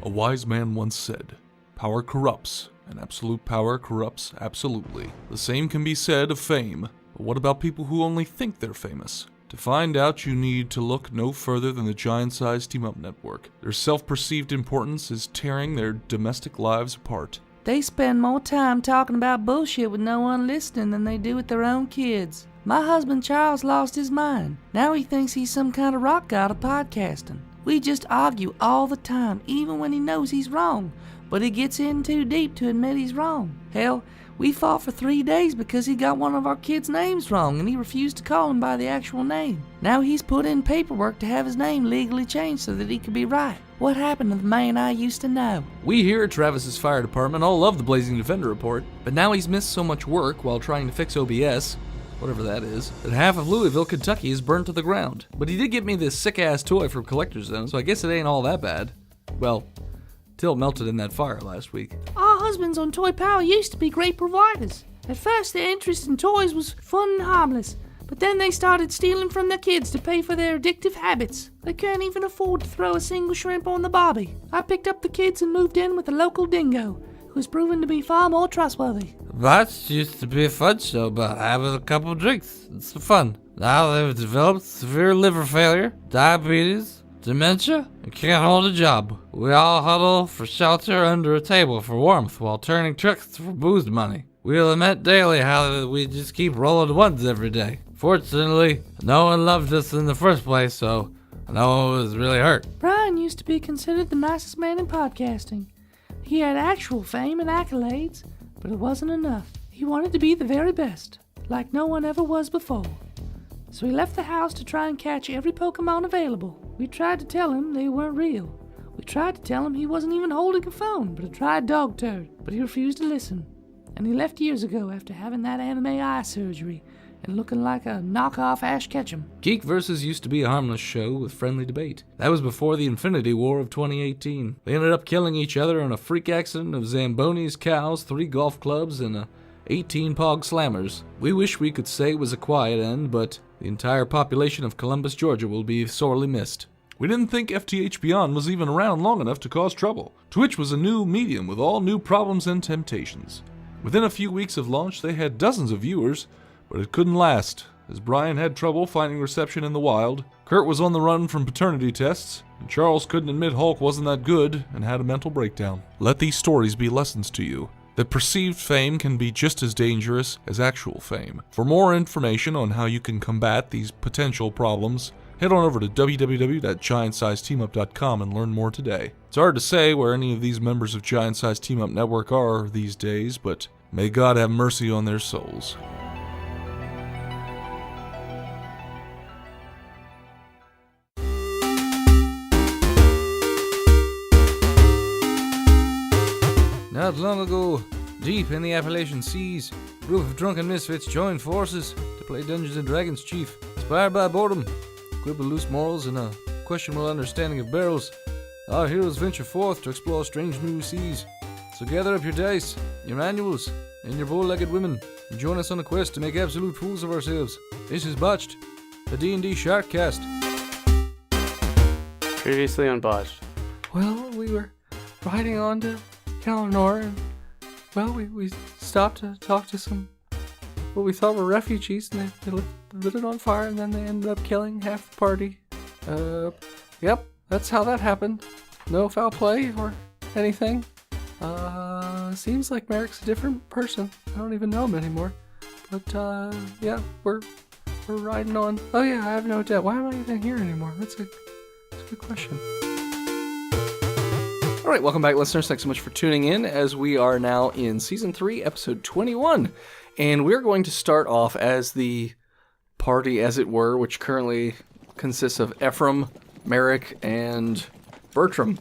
A wise man once said, "Power corrupts, and absolute power corrupts absolutely." The same can be said of fame, but what about people who only think they're famous? To find out, you need to look no further than the giant-sized team-up network. Their self-perceived importance is tearing their domestic lives apart. They spend more time talking about bullshit with no one listening than they do with their own kids. My husband Charles lost his mind. Now he thinks he's some kind of rock god of podcasting. We just argue all the time, even when he knows he's wrong. But he gets in too deep to admit he's wrong. Hell, we fought for 3 days because he got one of our kids' names wrong and he refused to call him by the actual name. Now he's put in paperwork to have his name legally changed so that he could be right. What happened to the man I used to know? We here at Travis's fire department all love the Blazing Defender report, but now he's missed so much work while trying to fix OBS, whatever that is, that half of Louisville, Kentucky is burnt to the ground. But he did get me this sick-ass toy from Collector's Zone, so I guess it ain't all that bad. Well, till it melted in that fire last week. Our husbands on Toy Power used to be great providers. At first their interest in toys was fun and harmless, but then they started stealing from their kids to pay for their addictive habits. They can't even afford to throw a single shrimp on the barbie. I picked up the kids and moved in with a local dingo, who's proven to be far more trustworthy. Botched used to be a fun show about having a couple drinks. It's fun. Now they've developed severe liver failure, diabetes, dementia, and can't hold a job. We all huddle for shelter under a table for warmth while turning tricks for booze money. We lament daily how we just keep rolling ones every day. Fortunately, no one loved us in the first place, so no one was really hurt. Brian used to be considered the nicest man in podcasting. He had actual fame and accolades, but it wasn't enough. He wanted to be the very best, like no one ever was before. So he left the house to try and catch every Pokemon available. We tried to tell him they weren't real. We tried to tell him he wasn't even holding a phone, but a dried dog turd. But he refused to listen. And he left years ago after having that anime eye surgery and looking like a knockoff Ash Ketchum. Geek Versus used to be a harmless show with friendly debate. That was before the Infinity War of 2018. They ended up killing each other in a freak accident of Zambonis, cows, 3 golf clubs, and 18 Pog Slammers. We wish we could say it was a quiet end, but the entire population of Columbus, Georgia will be sorely missed. We didn't think FTH Beyond was even around long enough to cause trouble. Twitch was a new medium with all new problems and temptations. Within a few weeks of launch, they had dozens of viewers, but it couldn't last, as Brian had trouble finding reception in the wild, Kurt was on the run from paternity tests, and Charles couldn't admit Hulk wasn't that good and had a mental breakdown. Let these stories be lessons to you that perceived fame can be just as dangerous as actual fame. For more information on how you can combat these potential problems, head on over to www.giantsizedteamup.com and learn more today. It's hard to say where any of these members of Giant Size Team Up Network are these days, but may God have mercy on their souls. Not long ago, deep in the Appalachian seas, a group of drunken misfits joined forces to play Dungeons & Dragons Chief. Inspired by boredom, equipped with loose morals, and a questionable understanding of barrels, our heroes venture forth to explore strange new seas. So gather up your dice, your manuals, and your bow-legged women, and join us on a quest to make absolute fools of ourselves. This is Botched, the D&D Sharkcast. Previously on Botched. Well, we were riding on to Kalernyor, and, well, we stopped to talk to some, what we thought were refugees, and they lit it on fire, and then they ended up killing half the party. Yep, that's how that happened. No foul play or anything. Seems like Merrick's a different person. I don't even know him anymore. But, yeah, we're riding on. Oh yeah, I have no doubt. Why am I even here anymore? That's a good question. All right, welcome back, listeners. Thanks so much for tuning in, as we are now in Season 3, Episode 21. And we're going to start off as the party, as it were, which currently consists of Ephraim, Merrick, and Bertram.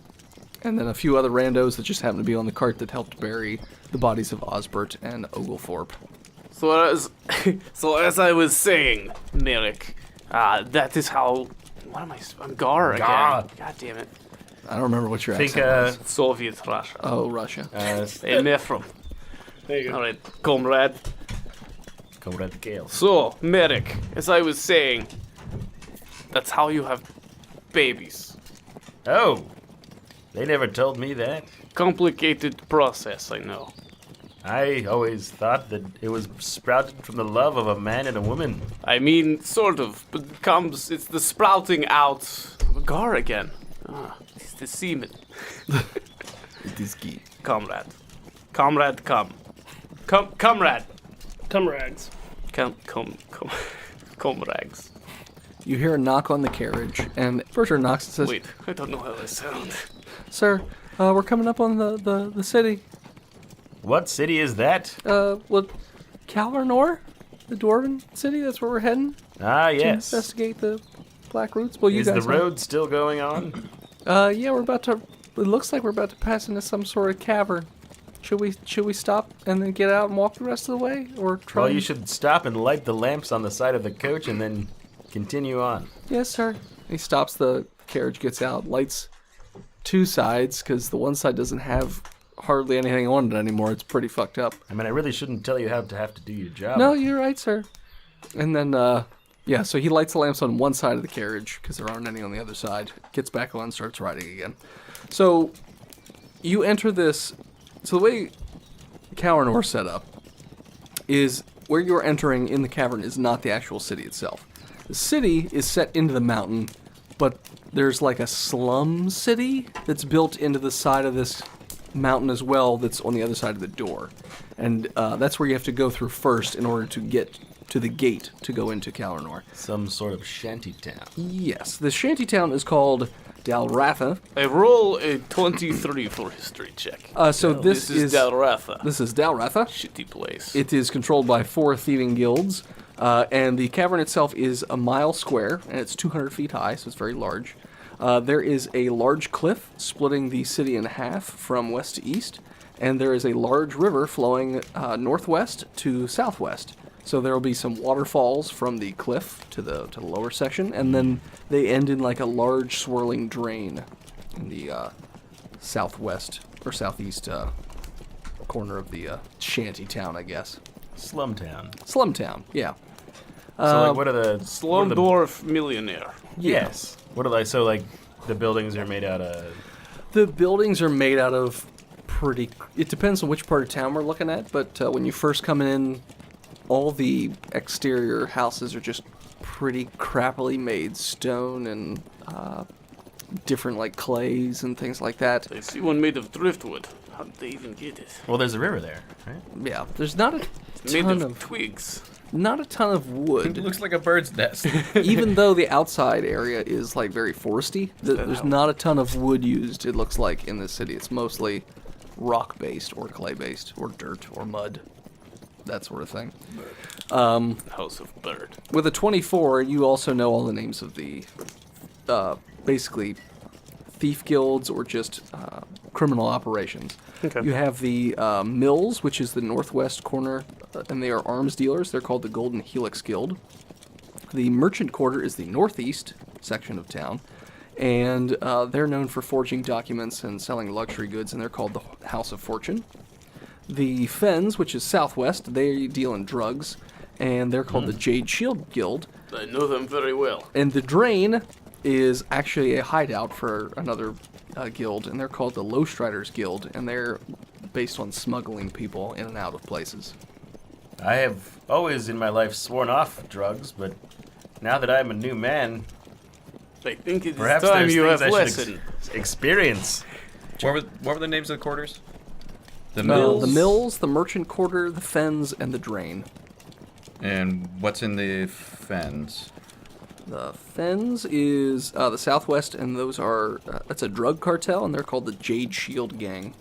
And then a few other randos that just happen to be on the cart that helped bury the bodies of Osbert and Oglethorpe. So as I was saying, Merrick, that is how... What am I... I'm Gar again. God damn it. I don't remember what your accent was. Soviet Russia. Oh, Russia. And Ephraim. There you go. All right, comrade. Comrade Gale. So, Merrick, as I was saying, that's how you have babies. Oh. They never told me that. Complicated process, I know. I always thought that it was sprouted from the love of a man and a woman. I mean, sort of, but it's the sprouting out of a gar again. It's the semen. It is key. Comrade. Comrade, come. Comrade. Tumrags. Comrags. You hear a knock on the carriage, and Berger knocks and says, Wait, I don't know how I sound. "Sir, we're coming up on the city. What city is that? Well, Kalernyor? The Dwarven city? That's where we're heading Ah, to yes. investigate the Black Roots? Well, you Is guys the road still going on? Yeah, we're about to... It looks like we're about to pass into some sort of cavern. Should we stop and then get out and walk the rest of the way? Or try... Well, you should stop and light the lamps on the side of the coach and then continue on. Yes, sir. He stops the carriage, gets out, lights two sides, because the one side doesn't have hardly anything on it anymore. It's pretty fucked up. I mean, I really shouldn't tell you how to have to do your job. No, you're right, sir. And then, yeah, so he lights the lamps on one side of the carriage, because there aren't any on the other side. Gets back on, starts riding again. So, you enter this... So the way Kalernyor set up is where you're entering in the cavern is not the actual city itself. The city is set into the mountain, but there's like a slum city that's built into the side of this mountain as well that's on the other side of the door. And that's where you have to go through first in order to get to the gate to go into Kalernyor. Some sort of shanty town. Yes, the shanty town is called Dhalratha. I roll a 23 for history check. So this is Dhalratha. This is Dhalratha. Shitty place. It is controlled by 4 thieving guilds, and the cavern itself is a mile square, and it's 200 feet high, so it's very large. There is a large cliff splitting the city in half from west to east, and there is a large river flowing northwest to southwest. So there will be some waterfalls from the cliff to the lower section, and then they end in like a large swirling drain in the southwest or southeast corner of the shanty town, I guess. Slum town. Slum town, yeah. So, like, what are the... Slum what are the- dwarf millionaire. Yes. What are they... So, like, the buildings are made out of... The buildings are made out of pretty... It depends on which part of town we're looking at, but when you first come in, all the exterior houses are just pretty crappily made stone and different, like, clays and things like that. I see one made of driftwood. How did they even get it? Well, there's a river there, right? Yeah, there's not a Made ton of of... twigs. Not a ton of wood. It looks like a bird's nest. Even though the outside area is like very foresty, there's not a ton of wood used, it looks like, in this city. It's mostly rock-based or clay-based or dirt or mud, that sort of thing. House of Bird. With a 24, you also know all the names of the, basically, thief guilds or just criminal operations. Okay. You have the Mills, which is the northwest corner, and they are arms dealers. They're called the Golden Helix Guild. The Merchant Quarter is the northeast section of town, and they're known for forging documents and selling luxury goods, and they're called the House of Fortune. The Fens, which is southwest, they deal in drugs, and they're called the Jade Shield Guild. I know them very well. And the Drain is actually a hideout for another guild, and they're called the Lowstriders Guild, and they're based on smuggling people in and out of places. I have always in my life sworn off drugs, but now that I'm a new man, I think it is perhaps time there's you things have I should lesson. experience. What were the names of the quarters? The The Mills. Mills, the Merchant Quarter, the Fens, and the Drain. And what's in the Fens? The Fens is the southwest, and those are that's a drug cartel, and they're called the Jade Shield Gang,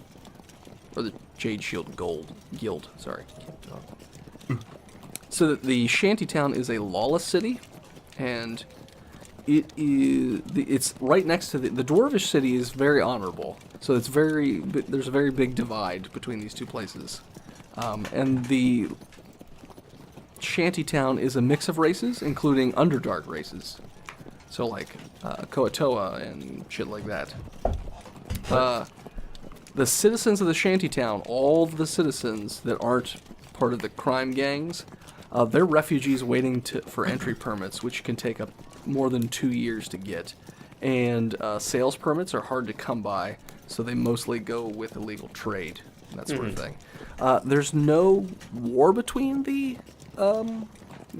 or the Jade Shield Guild. Sorry. So the shantytown is a lawless city, and it's right next to the dwarvish city is very honorable. So there's a very big divide between these two places, and the shantytown is a mix of races, including Underdark races. So like Koatoa and shit like that. The citizens of the shantytown, all of the citizens that aren't part of the crime gangs, they're refugees waiting for entry permits, which can take up more than 2 years to get. and sales permits are hard to come by, so they mostly go with illegal trade and that sort of thing. There's no war between the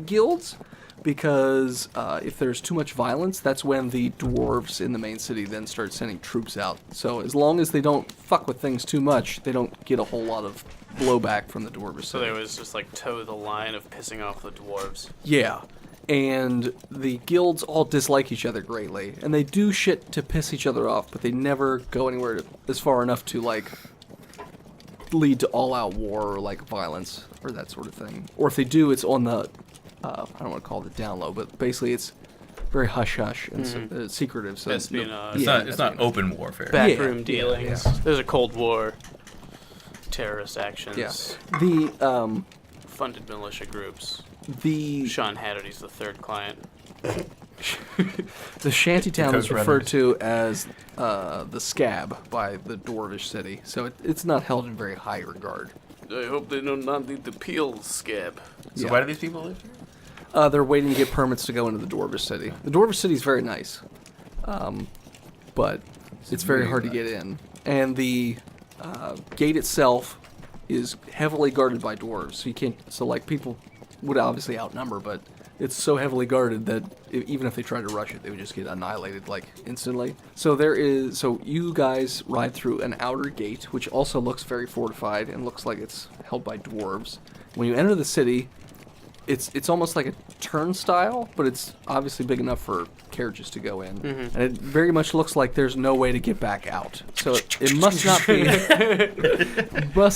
guilds, because if there's too much violence, that's when the dwarves in the main city then start sending troops out. So as long as they don't fuck with things too much, they don't get a whole lot of blowback from the dwarves. So they always just like toe the line of pissing off the dwarves. Yeah. And the guilds all dislike each other greatly, and they do shit to piss each other off, but they never go anywhere as far enough to, like, lead to all-out war or, like, violence or that sort of thing. Or if they do, it's on the, I don't want to call it the down low, but basically it's very hush-hush and secretive. So Espionage. It's not open warfare. Backroom dealings. There's a Cold War. Terrorist actions. Yeah. The, funded militia groups. The Sean Hatterty's the third client. The shantytown is referred to as the Scab by the Dwarvish city, so it's not held in very high regard. I hope they do not need to peel the Scab. So why do these people live here? They're waiting to get permits to go into the Dwarvish city. The Dwarvish city is very nice, but it's very hard to get in. And the gate itself is heavily guarded by dwarves, so you can't. So like people would obviously outnumber, but it's so heavily guarded that even if they tried to rush it, they would just get annihilated like instantly. So you guys ride through an outer gate, which also looks very fortified and looks like it's held by dwarves. When you enter the city, it's almost like a turnstile, but it's obviously big enough for carriages to go in, and it very much looks like there's no way to get back out. So it must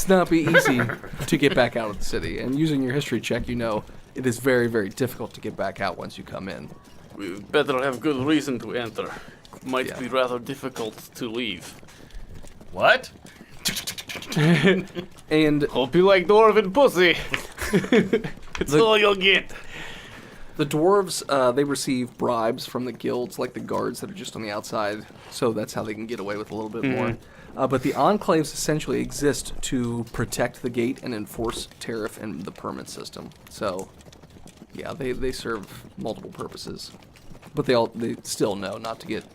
not be easy to get back out of the city. And using your history check, you know it is very, very difficult to get back out once you come in. We better have good reason to enter. Might be rather difficult to leave. What? And hope you like dwarven pussy. It's all you'll get. The dwarves, they receive bribes from the guilds, like the guards that are just on the outside, so that's how they can get away with a little bit more. But the enclaves essentially exist to protect the gate and enforce tariff and the permit system. So, yeah, they serve multiple purposes. But they still know not to get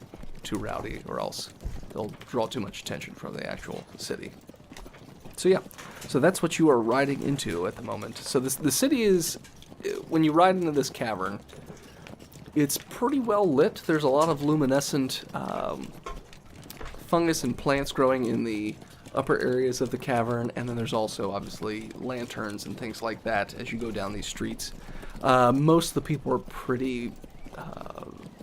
too rowdy, or else they'll draw too much attention from the actual city. So yeah, so that's what you are riding into at the moment. So the city is, when you ride into this cavern, it's pretty well lit. There's a lot of luminescent fungus and plants growing in the upper areas of the cavern, and then there's also obviously lanterns and things like that as you go down these streets. Most of the people are pretty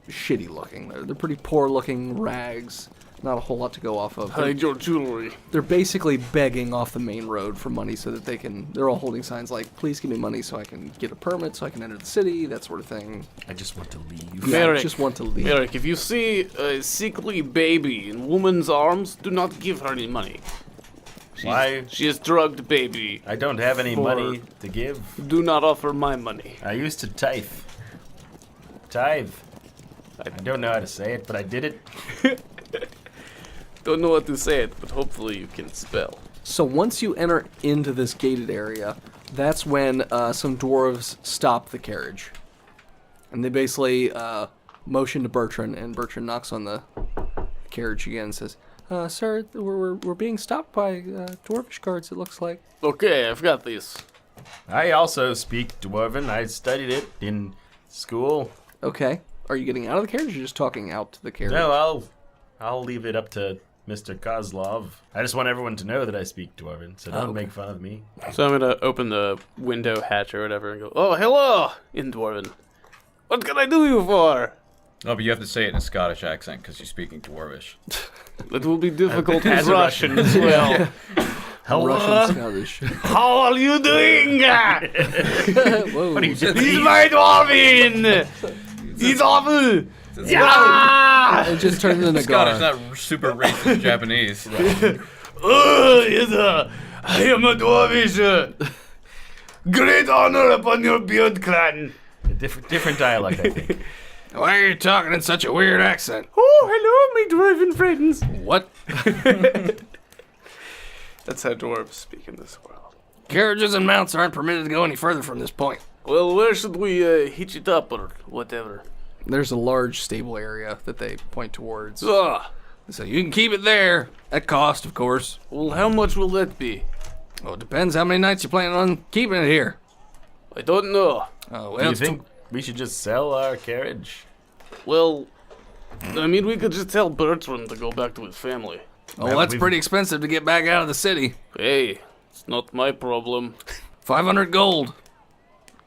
shitty looking. They're pretty poor looking rags. Not a whole lot to go off of. Hide your jewelry. They're basically begging off the main road for money so that they're all holding signs like, please give me money so I can get a permit, so I can enter the city, that sort of thing. I just want to leave. Merrick, I just want to leave. Merrick, if you see a sickly baby in woman's arms, do not give her any money. Why? She is drugged baby. I don't have any money to give. Do not offer my money. I used to tithe. Tithe. I don't know how to say it, but I did it. Don't know what to say it, but hopefully you can spell. So once you enter into this gated area, that's when some dwarves stop the carriage. And they basically motion to Bertrand, and Bertrand knocks on the carriage again and says, sir, we're being stopped by dwarvish guards, it looks like. Okay, I've got this. I also speak Dwarven. I studied it in school. Okay. Are you getting out of the carriage or just talking out to the carriage? No, I'll leave it up to Mr. Kozlov. I just want everyone to know that I speak Dwarven, so don't make fun of me. So I'm going to open the window hatch or whatever and go, oh, hello, in Dwarven. What can I do you for? Oh, but you have to say it in a Scottish accent because you're speaking Dwarvish. It will be difficult in Russian as well. Hello? Russian, Scottish. How are you doing? Whoa. What are you doing? He's my Dwarven! He's awful! Yeah! It just turns into Scottish, Gar. not super racist Japanese. Oh, yes, I am a Dwarvish. Great honor upon your beard clan. A different dialect, I think. Why are you talking in such a weird accent? Oh, hello, my dwarven friends. What? That's how dwarves speak in this world. Carriages and mounts aren't permitted to go any further from this point. Well, where should we hitch it up or whatever? There's a large stable area that they point towards. Ugh. So you can keep it there, at cost, of course. Well, how much will that be? Well, it depends how many nights you're planning on keeping it here. I don't know. Oh, well, Do you think we should just sell our carriage? Well, I mean, we could just tell Bertrand to go back to his family. oh, that's pretty expensive to get back out of the city. Hey, it's not my problem. 500 gold.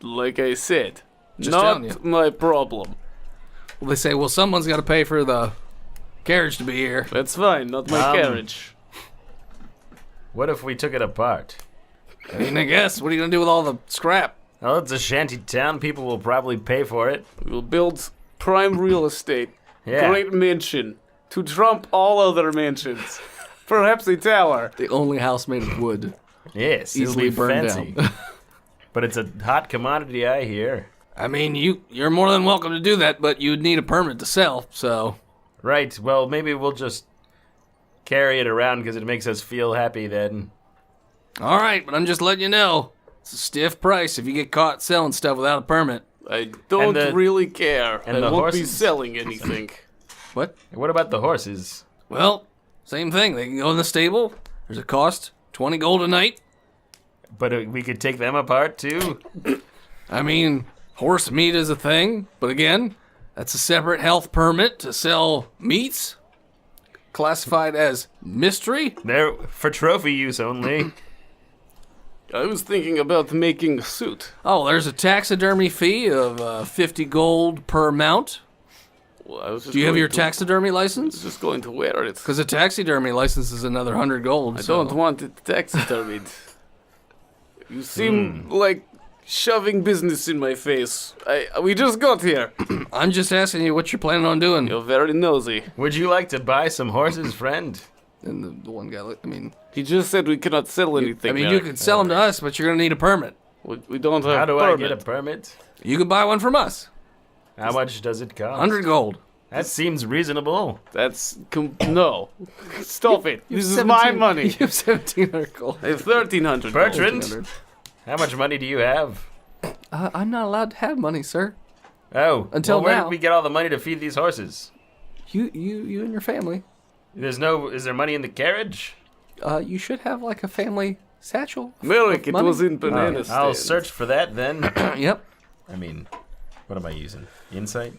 Like I said, Just telling you. not my problem. Well, they say, well, someone's got to pay for the carriage to be here. That's fine, not my carriage. What if we took it apart? I mean, I guess. What are you going to do with all the scrap? Well, it's a shanty town. People will probably pay for it. We'll build prime real estate. Yeah. Great mansion. To trump all other mansions. Perhaps a tower. The only house made of wood. Yes, Easily it'll be burned fancy. down. But it's a hot commodity, I hear. I mean, you're more than welcome to do that, but you'd need a permit to sell, so... Right, well, maybe we'll just carry it around because it makes us feel happy then. All right, but I'm just letting you know. It's a stiff price if you get caught selling stuff without a permit. I don't And the- really care. and I the won't be horses? selling anything. What? What about the horses? Well, same thing. They can go in the stable. There's a cost, 20 gold a night. But we could take them apart, too? I mean, horse meat is a thing, but again, that's a separate health permit to sell meats. Classified as mystery. They're for trophy use only. I was thinking about making a suit. Oh, there's a taxidermy fee of 50 gold per mount. Well, I was just Do you have going your to- taxidermy I was license? just going to wear it. Because a taxidermy license is another 100 gold. I so- don't want it taxidermied. You seem like shoving business in my face. We just got here. I'm just asking you what you're planning on doing. You're very nosy. Would you like to buy some horses, friend? And the one guy, I mean, He just said we cannot sell anything. you there. could sell them to us, but you're going to need a permit. We don't have How do permit. I get a permit? You can buy one from us. How much does it cost? 100 gold. That seems reasonable. That's no. Stop it. This is my money. You have 1,700 gold. I have 1,300. Bertrand, how much money do you have? I'm not allowed to have money, sir. Oh, Until well, where now. did we get all the money to feed these horses? You and your family. Is there money in the carriage? You should have like a family satchel. Merrick, it Money? was in banana I'll stand. search for that then. Yep. I mean, what am I using? Insight?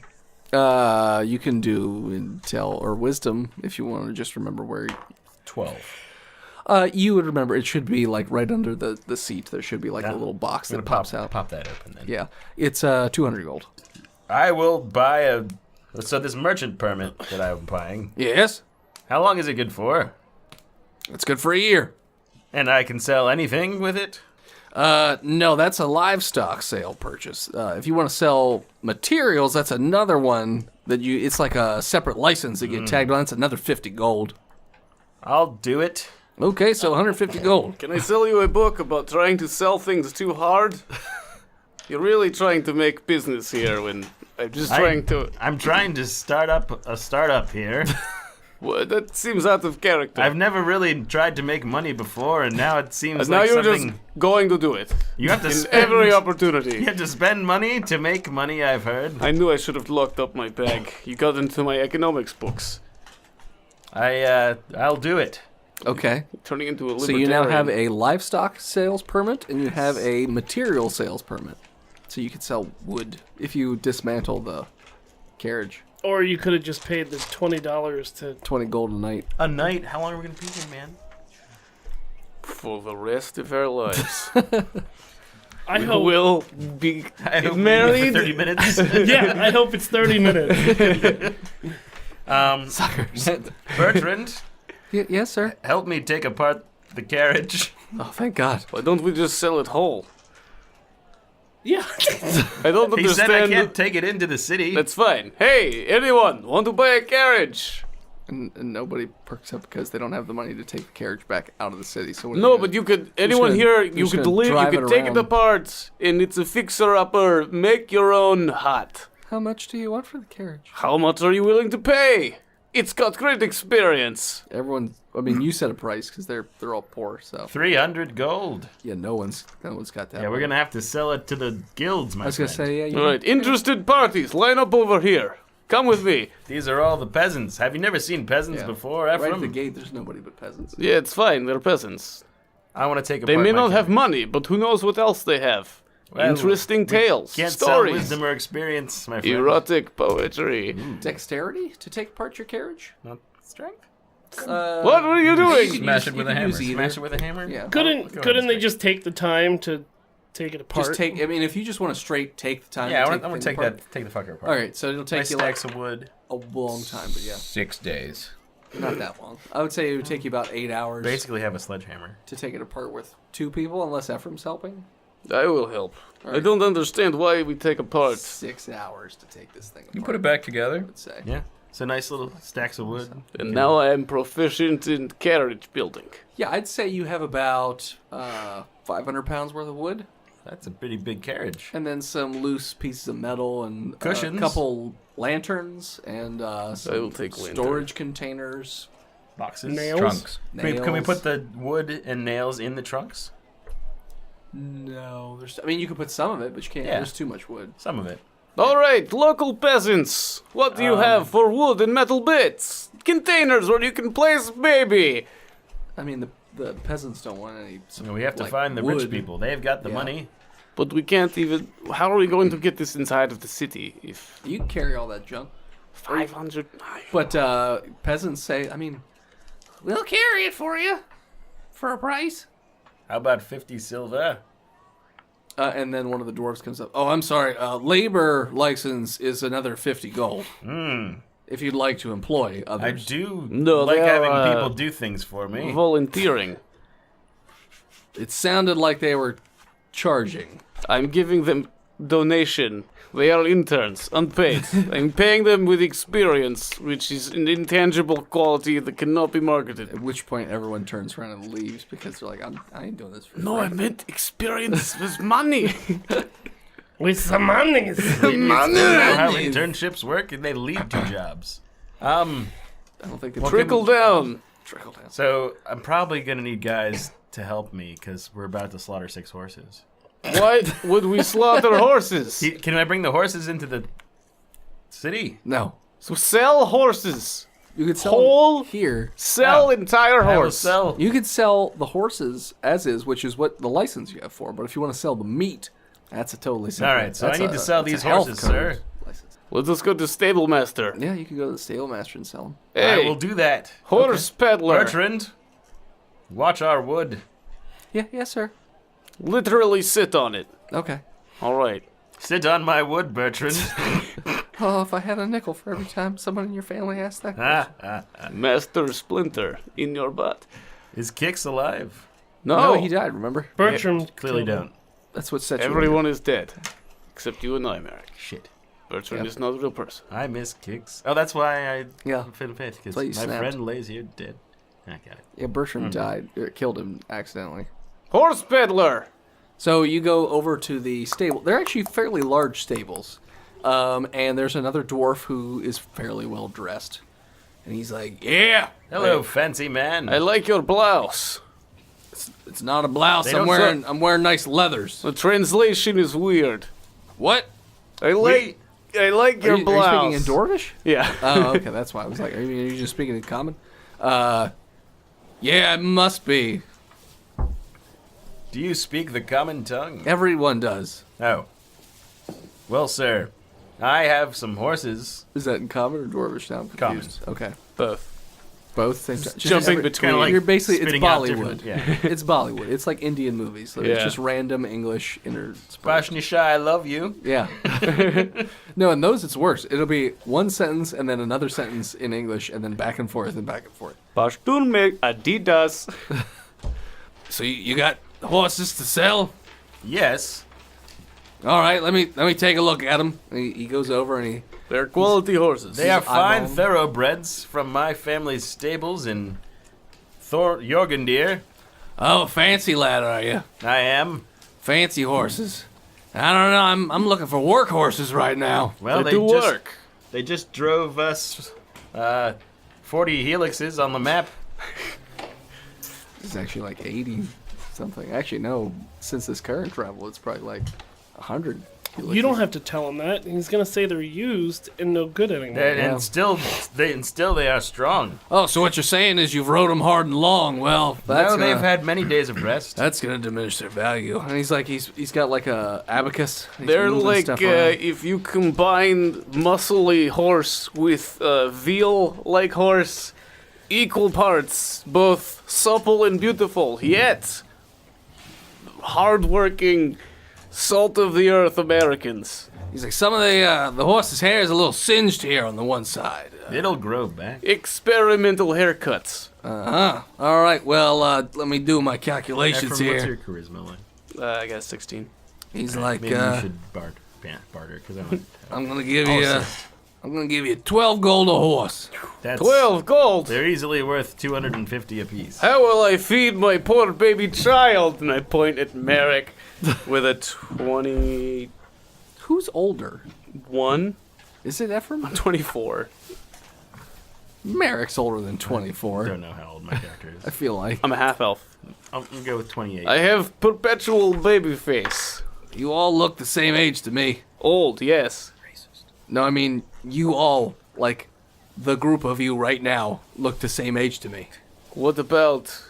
You can do intel or wisdom if you want to just remember where. 12. You would remember it should be like right under the seat. There should be like a little box I'm that gonna pops out. Pop that open then. Yeah, it's 200 gold. I will buy so this merchant permit that I'm buying. Yes, How long is it good for? it's good for a year. And I can sell anything with it? No, that's a livestock sale purchase. If you want to sell materials, that's another one that it's like a separate license that get tagged on. That's another 50 gold. I'll do it. Okay, so 150 gold. Can I sell you a book about trying to sell things too hard? You're really trying to make business here when I'm just trying to... I'm trying to start up a startup here. Well, that seems out of character. I've never really tried to make money before, and now it seems And now like you're something just going to do it. you have to In spend. every opportunity. You have to spend money to make money, I've heard. I knew I should have locked up my bag. You got into my economics books. I'll do it. Okay. Turning into a So libertarian. you now have a livestock sales permit and you have a material sales permit. So you could sell wood if you dismantle the carriage. Or you could have just paid the $20 to... 20 gold a night. A night? How long are we gonna be here, man? For the rest of our lives. I We hope... will be I hope married. for 30 minutes. Yeah, I hope it's 30 minutes. Suckers. Bertrand, Yes, sir. help me take apart the carriage. Oh, thank God. Why don't we just sell it whole? Yeah. I don't He said understand. I can't take it into the city. That's fine. Hey, anyone, want to buy a carriage? And nobody perks up because they don't have the money to take the carriage back out of the city. So what are No, they but gonna- you could. Anyone gonna- here, you're you just could gonna live. You drive could it take it around. apart, and it's a fixer-upper. Make your own hut. How much do you want for the carriage? How much are you willing to pay? It's got great experience. Everyone, I mean, you set a price because they're all poor. So 300 gold. yeah, no one's got that. Yeah, we're gonna have to sell it to the guilds, my I was gonna friend. say, yeah. All right, interested parties, line up over here. Come with me. These are all the peasants. Have you never seen peasants Yeah. before, Right at Ephraim? the gate, there's nobody but peasants. Yeah, it's fine. They're peasants. I want to take They apart may my not have carriage. money, but who knows what else they have. Well, Interesting tales, Can't sell stories, wisdom or experience, my friend. erotic poetry. Dexterity to take apart your carriage? Not strength. What were you doing? Smash it with a hammer. Smash it with a hammer. Yeah. Couldn't they just take the time to take it apart? Just take. I mean, if you just want to straight take the time. Yeah, to I'm take gonna the take thing apart. that. Take the fucker apart. All right, so it'll take Nice you like stacks of wood. a long time, but yeah, 6 days. not that long. I would say it would take you about 8 hours Basically, have a sledgehammer. to take it apart with 2 people, unless Ephraim's helping. I will help. I Alright. don't understand why we take apart. 6 hours to take this thing apart. You put it back together. I would say. Yeah. So nice little stacks of wood. And now I am proficient in carriage building. Yeah, I'd say you have about 500 pounds worth of wood, That's a pretty big carriage. and then some loose pieces of metal and Cushions. a couple lanterns and some will take lantern. storage containers. Boxes. Nails? Trunks. Can we Nails. put the wood and nails in the trunks? No, I mean you could put some of it, but you can't. Yeah. There's too much wood. Some of it. All right, local peasants, what do you have for wood and metal bits? Containers where you can place baby. I mean the peasants don't want any. We have to like, find the wood. rich people. They've got the Yeah. money. But we can't even. How are we going to get this inside of the city? If You can carry all that junk, 500. but peasants say, I mean, we'll carry it for you for a price. How about 50 silver? And then one of the dwarves comes up. Oh, I'm sorry. Labor license is another 50 gold. If you'd like to employ I others. do No, like they having are, people do things for me. Volunteering. It sounded like they were charging. I'm giving them donation. They are interns, unpaid. I'm paying them with experience, which is an intangible quality that cannot be marketed. At which point everyone turns around and leaves because they're like, I ain't doing this for No, free. I meant experience with money. With some money. You know how internships work, and they lead to jobs. I don't think they Trickle down. Trickle down. So I'm probably gonna need guys to help me because we're about to slaughter 6 horses. Why would we slaughter horses? Can I bring the horses into the city? No. So sell horses. You could sell Whole them here. Sell entire I will horse. sell. You could sell the horses as is, which is what the license you have for. But if you want to sell the meat, that's a totally separate. All right, so I that's need to sell that's a these health horses, code sir. license. Let us go to stable master. Yeah, you could go to the stable master and sell them. I Hey, will do that. horse peddler. Bertrand, watch our wood. Yeah, yes, sir. Literally sit on it. Okay. All right. Sit on my wood, Bertrand. Oh, if I had a nickel for every time someone in your family asked that question. Master Splinter in your butt. Is Kix alive? No, No, he died, remember? Bertram Clearly killed him. don't. That's what set you everyone is dead. Except you and I, Merrick. Shit. Bertrand Yep. is not a real person. I miss Kix. Oh, that's why I Yeah. fit because That's why my you snapped. friend lays here dead. I got it. Yeah, Bertram died. Or killed him accidentally. Horse peddler. So you go over to the stable. They're actually fairly large stables. And there's another dwarf who is fairly well dressed. And he's like, yeah. Hello, fancy man. I like your blouse. It's not a blouse. They I'm don't wearing nice leathers. The translation is weird. What? I like your Are you blouse. speaking in Dwarvish? Yeah. Oh, okay. That's why I was like, are you just speaking in common? Yeah, it must be. Do you speak the common tongue? Everyone does. Oh. Well, sir, I have some horses. Is that in common or Dwarvish now? I'm confused. Okay. Both. Both same time. Jumping between. Kinda like You're basically, it's spitting out Bollywood. different- Yeah. It's Bollywood. It's like Indian movies. So Yeah. it's just random English interspersed. Bashnisha, I love you. Yeah. No, in those it's worse. It'll be one sentence and then another sentence in English and then back and forth and back and forth. Pashtun me Adidas. So you got horses to sell? Yes. All right, let me take a look at them. He goes over and They're quality horses. They are fine eyeball. thoroughbreds from my family's stables in Jorgendir. oh, fancy lad, are you? I am. Fancy horses. I don't know. I'm looking for work horses right now. Well, they do just, work. They just drove us 40 helixes on the map. It's actually like 80 something. Actually, no. Since this current travel, it's probably like 100. You don't have to tell him that. He's gonna say they're used and no good anymore. And still they are strong. Oh, so what you're saying is you've rode them hard and long. Well, that's They've had many days of rest. that's gonna diminish their value. And he's like, he's got like a abacus. He's They're moving like stuff around. if you combine muscly horse with veal-like horse, equal parts, both supple and beautiful, yet hardworking, salt-of-the-earth Americans. He's like, some of the horse's hair is a little singed here on the one side. It'll grow back. Experimental haircuts. All right, well, let me do my calculations Ephraim, what's here. your charisma like? I got 16. He's like, Maybe you should barter, because I want. I'm gonna give you 12 gold a horse. That's 12 gold! They're easily worth 250 apiece. How will I feed my poor baby child? And I point at Merrick with a 21. Who's older? Is it Ephraim? 24. Merrick's older than 24. I don't know how old my character is. I feel like. I'm a half-elf. I'm gonna go with 28. I have perpetual baby face. You all look the same age to me. Old, yes. No, I mean, you all, like, the group of you right now, look the same age to me. What about...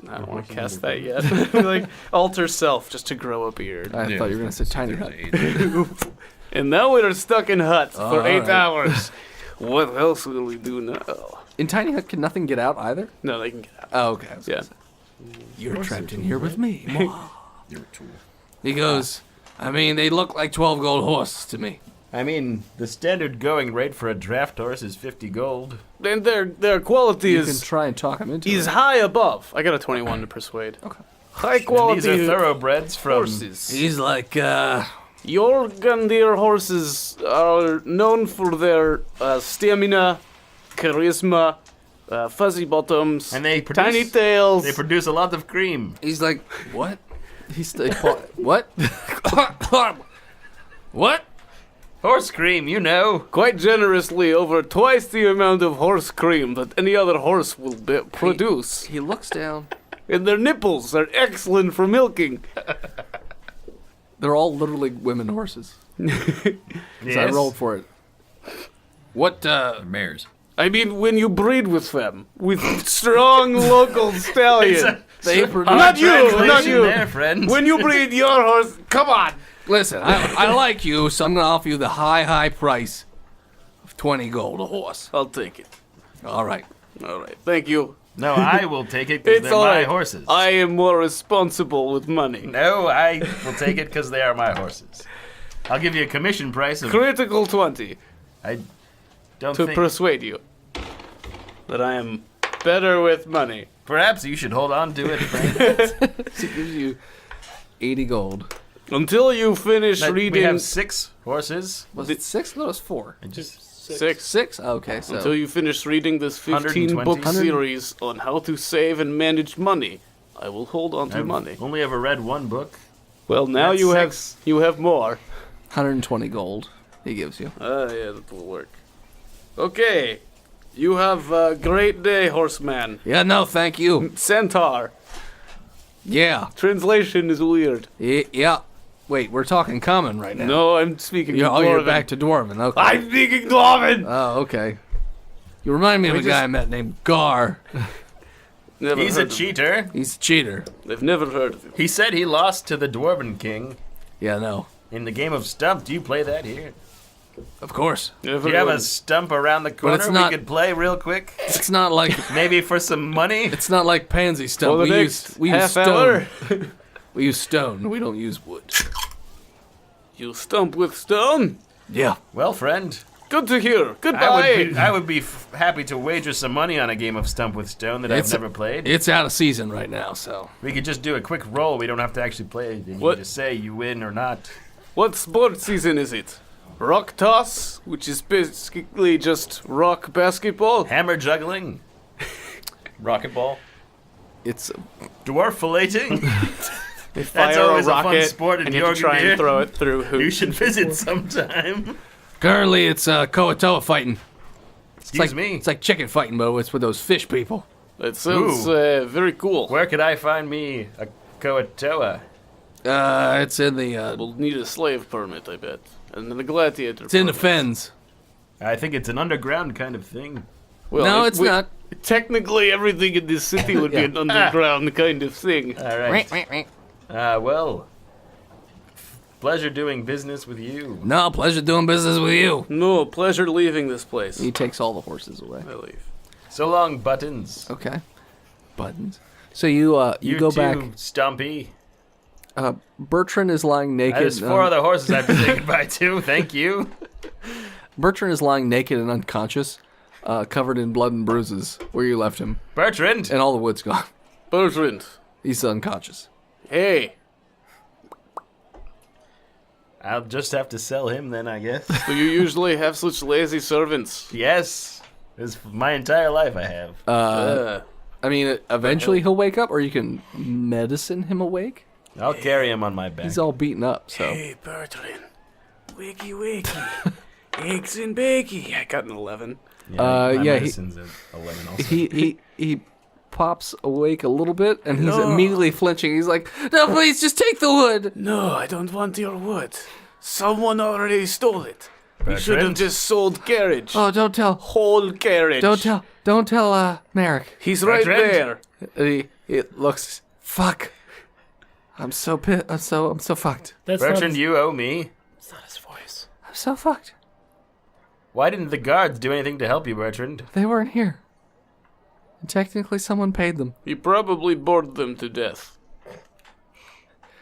I don't want to cast that yet. Like, alter self just to grow a beard. I thought you were going to say tiny hut. And now we're stuck in huts for 8 right. hours. What else will we do now? In tiny hut, can nothing get out either? No, they can get out. Oh, okay. Yeah. You're trapped in here with me. You're a tool. He goes, I mean, they look like 12 gold horses to me. I mean, the standard going rate for a draft horse is 50 gold. And their quality You can is try and talk him into is it. high above. I got a 21 to persuade. Okay. High And quality these are thoroughbreds from horses. He's like, Your Gundyr horses are known for their stamina, charisma, fuzzy bottoms, And they produce, tiny tails. They produce a lot of cream. he's like, what? What? What? Horse cream, you know. quite generously over twice the amount of horse cream that any other horse will produce. He looks down. And their nipples are excellent for milking. They're all literally women horses. So I Yes. rolled for it. What, Mares. I mean, when you breed with them, with strong local stallions. Not you, not Translation you. there, friend. When you breed your horse, come on. listen, I like you, so I'm gonna offer you the high price of 20 gold a horse. I'll take it. All right. All right, thank you. No, I will take it because It's they're all my right. horses. I am more responsible with money. No, I will take it because they are my horses. I'll give you a commission price of... Critical 20 I don't to think... persuade you that I am better with money. Perhaps you should hold on to it, Frank. It gives you 80 gold. Until you finish We reading have 6 horses. Was it 6? No, it was 4. I just... 6. 6? Okay, so. Until you finish reading this 15-book 120. series on how to save and manage money, I will hold on to I've money. only ever read one book. Well, now That's you have more. 120 gold he gives you. Yeah, that will work. Okay, you have a great day, horseman. Yeah, no, thank you. Centaur. Yeah. Translation is weird. Yeah. Wait, we're talking common right now. No, I'm speaking You're, Dwarven. oh, you're back to Dwarven. Okay. I'm speaking Dwarven! Oh, okay. You remind me of a guy I met named Gar. Never He's a heard of him. cheater. He's a cheater. I've never heard of him. He said he lost to the Dwarven King Yeah, no. in the game of Stump. Do you play that here? Of course. Never Do you have heard a stump around the corner it's not- we could play real quick? It's not like Maybe for some money? it's not like pansy stuff. For the We next use half stone. hour, We use stone. We don't use wood. you stump with stone? Yeah. Well, friend, Good to hear. Goodbye. I would be happy to wager some money on a game of Stump with Stone that It's- I've never played. It's out of season right now, so. We could just do a quick roll. We don't have to actually play it. You What? can just say you win or not. What sport season is it? Rock toss, which is basically just rock basketball. Hammer juggling, Rocket ball. It's dwarf filleting. They That's fire always a a fun rocket, sport in and you have to try Jorgendir. and throw it through hoops. You should visit sometime. Currently, it's Koatoa fighting. Excuse me. It's like chicken fighting, but it's with those fish people. That sounds very cool. Where could I find me a Koatoa? It's in the, We'll need a slave permit, I bet. And then a gladiator it's in the permit. fens. I think it's an underground kind of thing. Well, No, it's not. Technically, everything in this city would be an underground kind of thing. All right. Well, pleasure doing business with you. No, pleasure doing business with you. No, pleasure leaving this place. He takes all the horses away. I leave. So long, Buttons. Okay. Buttons. So you go too, back. Stumpy. Bertrand is lying naked. There's 4 other horses I have to say goodbye to. Thank you. Bertrand is lying naked and unconscious, covered in blood and bruises, where you left him, Bertrand. and all the wood's gone. Bertrand. He's unconscious. Hey. I'll just have to sell him then, I guess. Do you usually have such lazy servants? Yes. This my entire life I have. I mean, eventually he'll wake up, or you can medicine him awake. I'll carry him on my back. He's all beaten up, so. Hey, Bertrand. Wakey, wakey. Eggs and bakey. I got an 11. My yeah, medicine's at 11 also. He pops awake a little bit, and he's immediately flinching. He's like, "No, please, just take the wood." No, I don't want your wood. Someone already stole it. You should have Bertrand? just sold carriage. Oh, don't tell. Whole carriage. Don't tell, Merrick. He's right Bertrand? there. He looks, fuck. I'm so pissed. I'm so fucked. That's Bertrand, not you owe me. It's not his voice. I'm so fucked. Why didn't the guards do anything to help you, Bertrand? They weren't here. And technically, someone paid them. He probably bored them to death.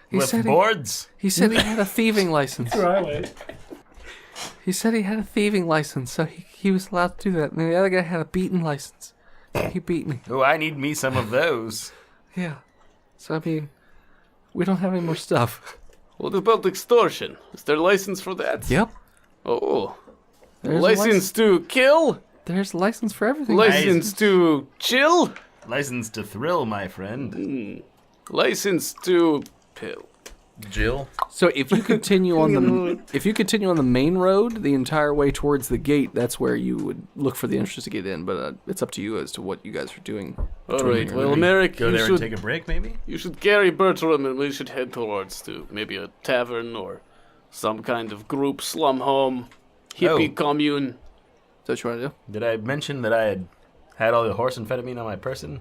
He With said boards? he said he had a thieving license. right. He said he had a thieving license, so he was allowed to do that. And the other guy had a beating license. He beat me. Oh, I need me some of those. Yeah. So, I mean, we don't have any more stuff. What about extortion? Is there license for that? Yep. Oh. There's License to kill? There's a license for everything. License to chill? License to thrill, my friend. License to pill. Jill? So if you continue on the main road the entire way towards the gate, that's where you would look for the entrance to get in. But it's up to you as to what you guys are doing. All right. Well, Merrick, Go you there should and take a break, maybe? you should carry Bertram, and we should head towards to maybe a tavern or some kind of group slum home, hippie commune. Is that what you want to do? Did I mention that I had all the horse amphetamine on my person?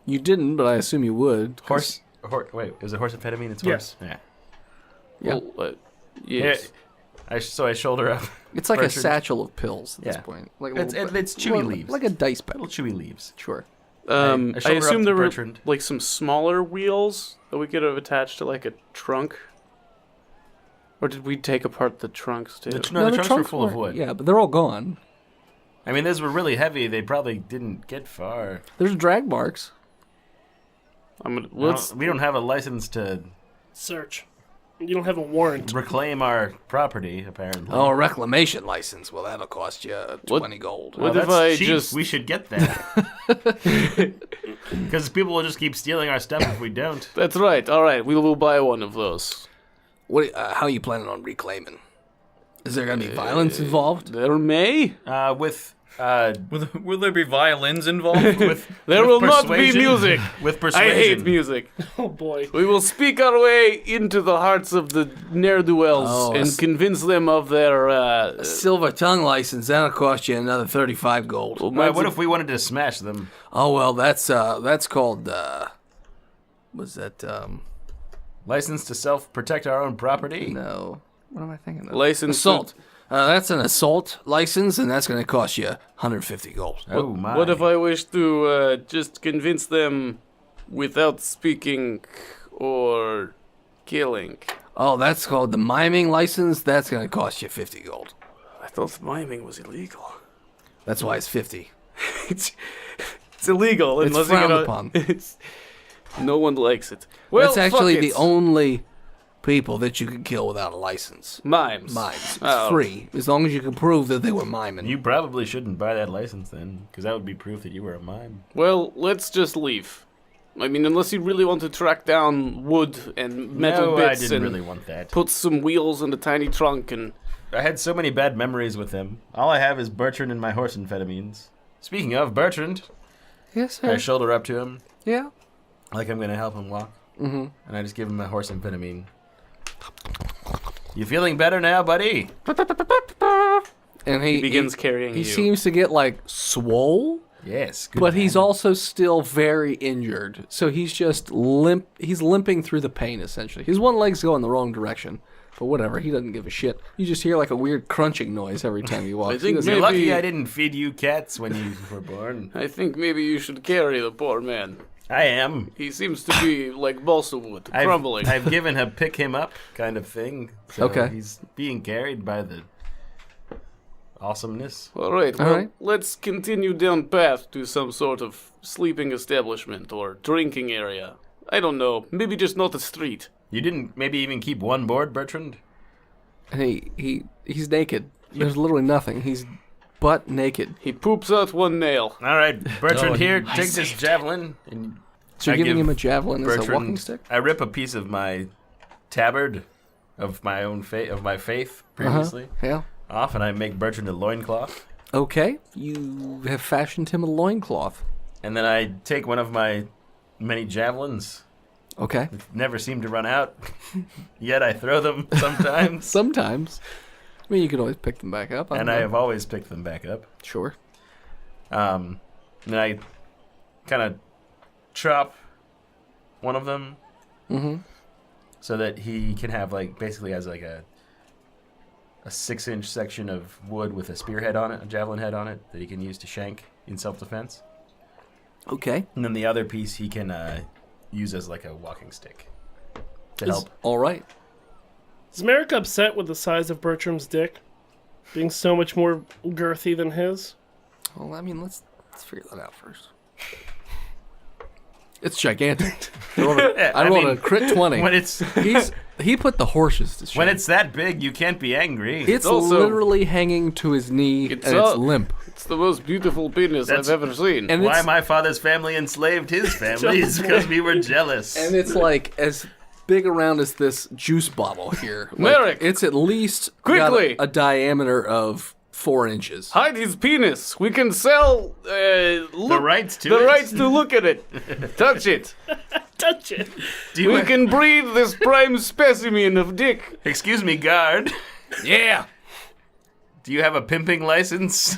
You didn't, but I assume you would. Wait, is it horse amphetamine? It's Yes. horse? Yeah. Yeah. Well, yes. So I shoulder up. It's like a Bertrand. satchel of pills at this Yeah. point. Like It's chewy leaves. Like a dice bag. Little chewy leaves. Sure. I shoulder up assume to there were Bertrand. like some smaller wheels that we could have attached to like a trunk. Or did we take apart the trunks too? The trunks were full of wood. Yeah, but they're all gone. I mean, those were really heavy. They probably didn't get far. There's drag marks. We don't have a license to Search. You don't have a warrant. reclaim our property, apparently. Oh, a reclamation license. Well, that'll cost you 20 gold. What Well, if that's I cheap. just- We should get that. Because people will just keep stealing our stuff if we don't. That's right. All right, we will buy one of those. What? How are you planning on reclaiming? Is there gonna be violence involved? There may. Will there be violins involved? There will not be persuasion. music. With I persuasion. hate music. Oh boy. We will speak our way into the hearts of the ne'er-do-wells Oh, and convince them of their. Silver tongue license. That'll cost you another 35 gold. What if we wanted to smash them? Oh well, that's called. Was that License to self-protect our own property? no? What am I thinking of? License Assault. That's an assault license, and that's going to cost you 150 gold. Oh my. What if I wish to just convince them without speaking or killing? Oh, that's called the miming license. That's going to cost you 50 gold. I thought miming was illegal. That's why it's 50. It's illegal It's unless frowned you know, upon. No one likes it. Well, That's actually fuck the it. only people that you can kill without a license. Mimes. Mimes. It's Oh. free, as long as you can prove that they were miming. You probably shouldn't buy that license then, because that would be proof that you were a mime. Well, let's just leave. I mean, unless you really want to track down wood and metal No, bits I didn't and really want that. put some wheels in a tiny trunk and... I had so many bad memories with him. All I have is Bertrand and my horse amphetamines. Speaking of Bertrand, Yes, I sir. shoulder up to him Yeah. like I'm going to help him walk. Mm-hmm. And I just give him a horse amphetamine. You feeling better now, buddy? And he begins carrying He you. seems to get like swole, Yes. Good but he's man. also still very injured. So he's just limp. He's limping through the pain essentially. His one leg's going the wrong direction, but whatever. He doesn't give a shit. You just hear like a weird crunching noise every time he walks. I think You're maybe- lucky I didn't feed you cats when you were born. I think maybe you should carry the poor man. I am. He seems to be like balsa wood, crumbling. I've given a pick him up kind of thing. So Okay. he's being carried by the awesomeness. All right, All well, right. let's continue down path to some sort of sleeping establishment or drinking area. I don't know, maybe just not a street. You didn't maybe even keep one board, Bertrand? And he's naked. There's literally nothing. He's butt naked. He poops out one nail. All right, Bertrand, Oh, here, I take see. this javelin. And So you're I giving give him a javelin as a Bertrand- walking stick? I rip a piece of my tabard of my own of my faith previously Yeah. off, and I make Bertrand a loincloth. Okay. You have fashioned him a loincloth. And then I take one of my many javelins. Okay. Never seem to run out. Yet I throw them sometimes. Sometimes. I mean, you can always pick them back up. And I have always picked them back up. Sure. And I kind of chop one of them so that he can have like basically has like a 6-inch section of wood with a spearhead on it, a javelin head on it that he can use to shank in self-defense. Okay. And then the other piece he can use as like a walking stick to help. All right. Is Merrick upset with the size of Bertram's dick being so much more girthy than his? Well, I mean, let's figure that out first. It's gigantic. I rolled a crit 20. When it's He put the horses to shame. when it's that big, you can't be angry. It's also- literally hanging to his knee, It's and it's up. limp. It's the most beautiful penis That's- I've ever seen. And Why it's, my father's family enslaved his family is because we were jealous. and it's like as big around as this juice bottle here. Like, Merrick! it's at least Quickly! got a diameter of 4 inches. Hide his penis. We can sell the rights to the it. rights to look at it. Touch it. Touch it. Do you We can breed this prime specimen of dick. Excuse me, guard. Yeah, Do you have a pimping license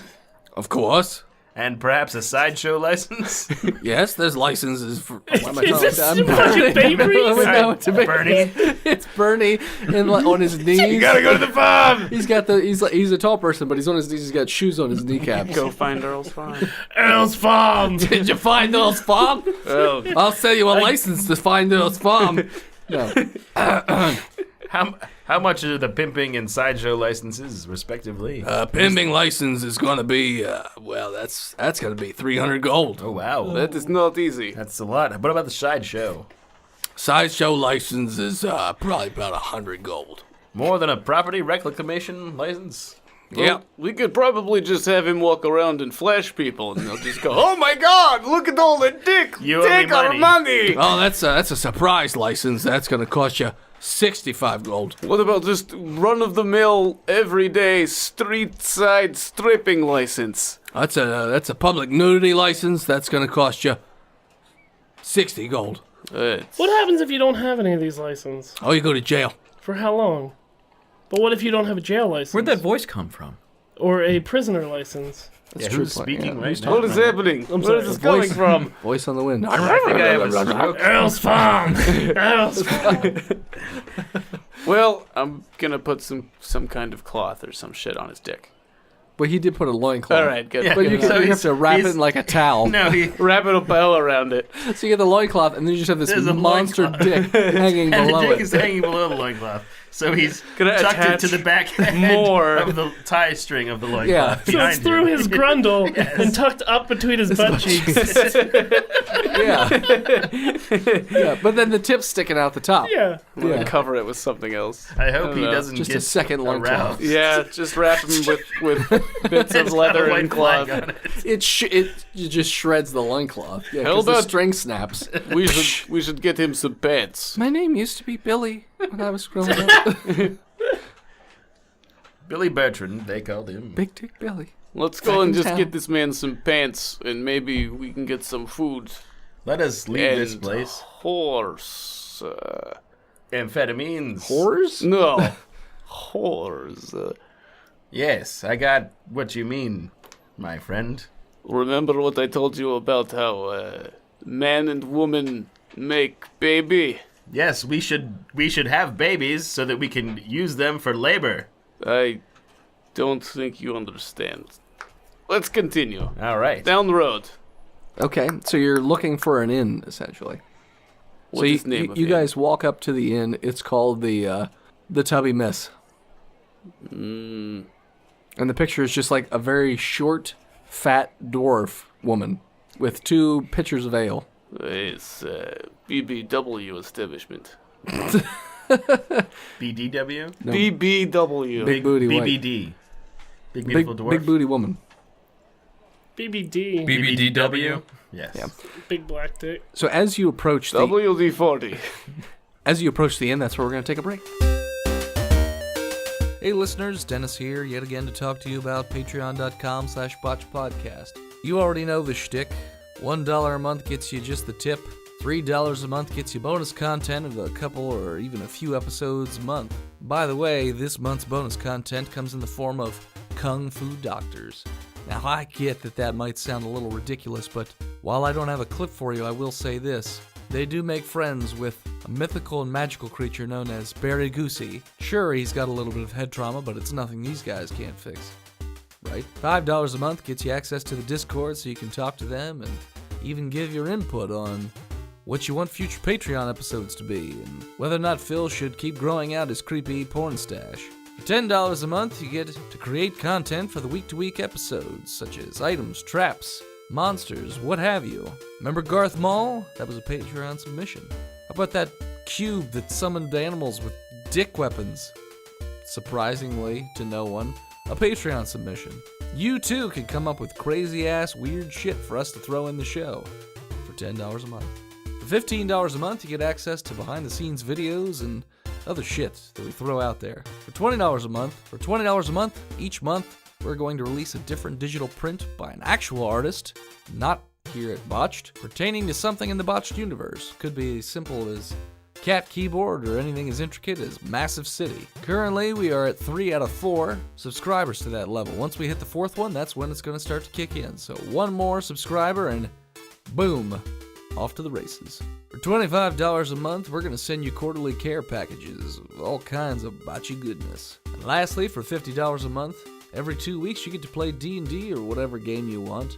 of course. and perhaps a sideshow license? Yes, there's licenses for. Why am I Is talking this like that? fucking bakeries? No, it's a big- Bernie, It's Bernie, and like, on his knees. you gotta go to the farm. He's a tall person, but he's on his knees. He's got shoes on his kneecaps. Go find Earl's Farm. Earl's Farm. Did you find Earl's Farm? Oh, I'll sell you a license to find Earl's Farm. No. How much are the pimping and sideshow licenses, respectively? Pimping license is going to be, well, that's going to be 300 gold. Oh wow, that is not easy. that's a lot. What about the sideshow? Sideshow license is probably about 100 gold. More than a property reclamation license? Yeah. We could probably just have him walk around and flash people, and they'll just go, "Oh my God! Look at all the dick! You owe Take me our money." money!" Oh, that's a surprise license. That's going to cost you 65 gold. What about just run-of-the-mill, everyday, street-side stripping license? That's a public nudity license. That's going to cost you 60 gold. What happens if you don't have any of these licenses? Oh, you go to jail. For how long? But what if you don't have a jail license? Where'd that voice come from? Or a prisoner license? Yeah, true, who's point. speaking Yeah, right who's now? What is happening? Where sorry. is this coming Voice. from? Voice on the wind. I think I have a stroke. Earl's Farm. Earl's Farm. Well, I'm gonna put some kind of cloth or some shit on his dick. But he did put a loincloth. All right, good. Yeah. But you So have to wrap it he's- in like a towel. No, he Wrap a bell around it. So you get the loincloth, and then you just have this There's a monster loincloth. dick hanging and the below dick it. is hanging below the loincloth. So he's Gonna tucked it to attach the back more. of the tie string of the loincloth. Yeah. So behind it's through him. his grundle and tucked up between his butt cheeks. Yeah. Yeah, but then the tip's sticking out the top. Yeah. I'm gonna Yeah. cover it with something else. I hope he know. doesn't Just get a second loincloth. aroused. Yeah, just wrap him with bits of It's got a leather white and flag cloth. on it. It just shreds the loincloth. Yeah, How 'cause the about- string snaps. We should get him some pants. My name used to be Billy when I was growing up. Billy Bertrand, they called him. Big Dick Billy. Let's go and just town. get this man some pants, and maybe we can get some food. Let us leave and this place. Horse. Amphetamines. Whores? No. Horse. Yes, I got what you mean, my friend. Remember what I told you about how man and woman make baby? Yes, we should have babies so that we can use them for labor. I don't think you understand. Let's continue. All right. Down the road. Okay, so you're looking for an inn, essentially. What is the name of you it? guys walk up to the inn. It's called the Tubby Miss. And the picture is just like a very short, fat dwarf woman with 2 pitchers of ale. It's BBW establishment. BDW? No. BBW. Big booty white. BBD. Big beautiful dwarf. Big booty woman. BBD. BBDW? Yes. Yeah. Big black dick. So as you approach the WD-40. inn, that's where we're going to take a break. Hey listeners, Dennis here, yet again to talk to you about patreon.com/botchpodcast. You already know the shtick. $1 a month gets you just the tip. $3 a month gets you bonus content of a couple or even a few episodes a month. By the way, this month's bonus content comes in the form of Kung Fu Doctors. Now I get that might sound a little ridiculous, but while I don't have a clip for you, I will say this. They do make friends with a mythical and magical creature known as Barry Goosey. Sure, he's got a little bit of head trauma, but it's nothing these guys can't fix. Right? $5 a month gets you access to the Discord so you can talk to them and even give your input on what you want future Patreon episodes to be and whether or not Phil should keep growing out his creepy porn stash. For $10 a month, you get to create content for the week-to-week episodes, such as items, traps, monsters, what have you. Remember Garth Mall? That was a Patreon submission. How about that cube that summoned animals with dick weapons? Surprisingly, to no one, a Patreon submission. You too can come up with crazy-ass weird shit for us to throw in the show for $10 a month. For $15 a month, you get access to behind-the-scenes videos and other shit that we throw out there. For $20 a month, each month, we're going to release a different digital print by an actual artist, not here at Botched, pertaining to something in the Botched universe. Could be as simple as cat keyboard or anything as intricate as Massive City. Currently, we are at 3 out of 4 subscribers to that level. Once we hit the 4th one, that's when it's going to start to kick in. So one more subscriber and boom, off to the races. For $25 a month, we're going to send you quarterly care packages of all kinds of botchy goodness. And lastly, for $50 a month, every 2 weeks you get to play D&D or whatever game you want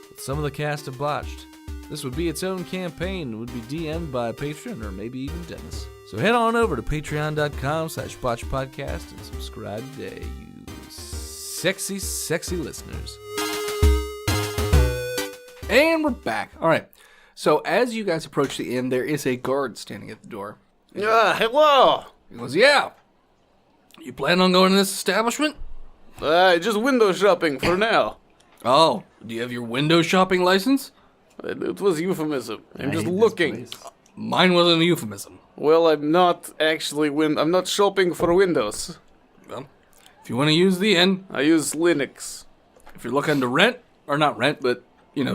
with some of the cast of Botched. This would be its own campaign and would be DM'd by a patron or maybe even Dennis. So head on over to patreon.com/botchpodcast and subscribe today, you sexy, sexy listeners. And we're back. All right. So as you guys approach the inn, there is a guard standing at the door. Hello. He goes, "Yeah. You plan on going to this establishment?" Just window shopping for now. Oh, do you have your window shopping license? It was euphemism. I'm just hate this looking. place. Mine wasn't a euphemism. Well, I'm not actually I'm not shopping for windows. Well, if you want to use the inn, I use Linux. if you're looking to rent, or not rent, but,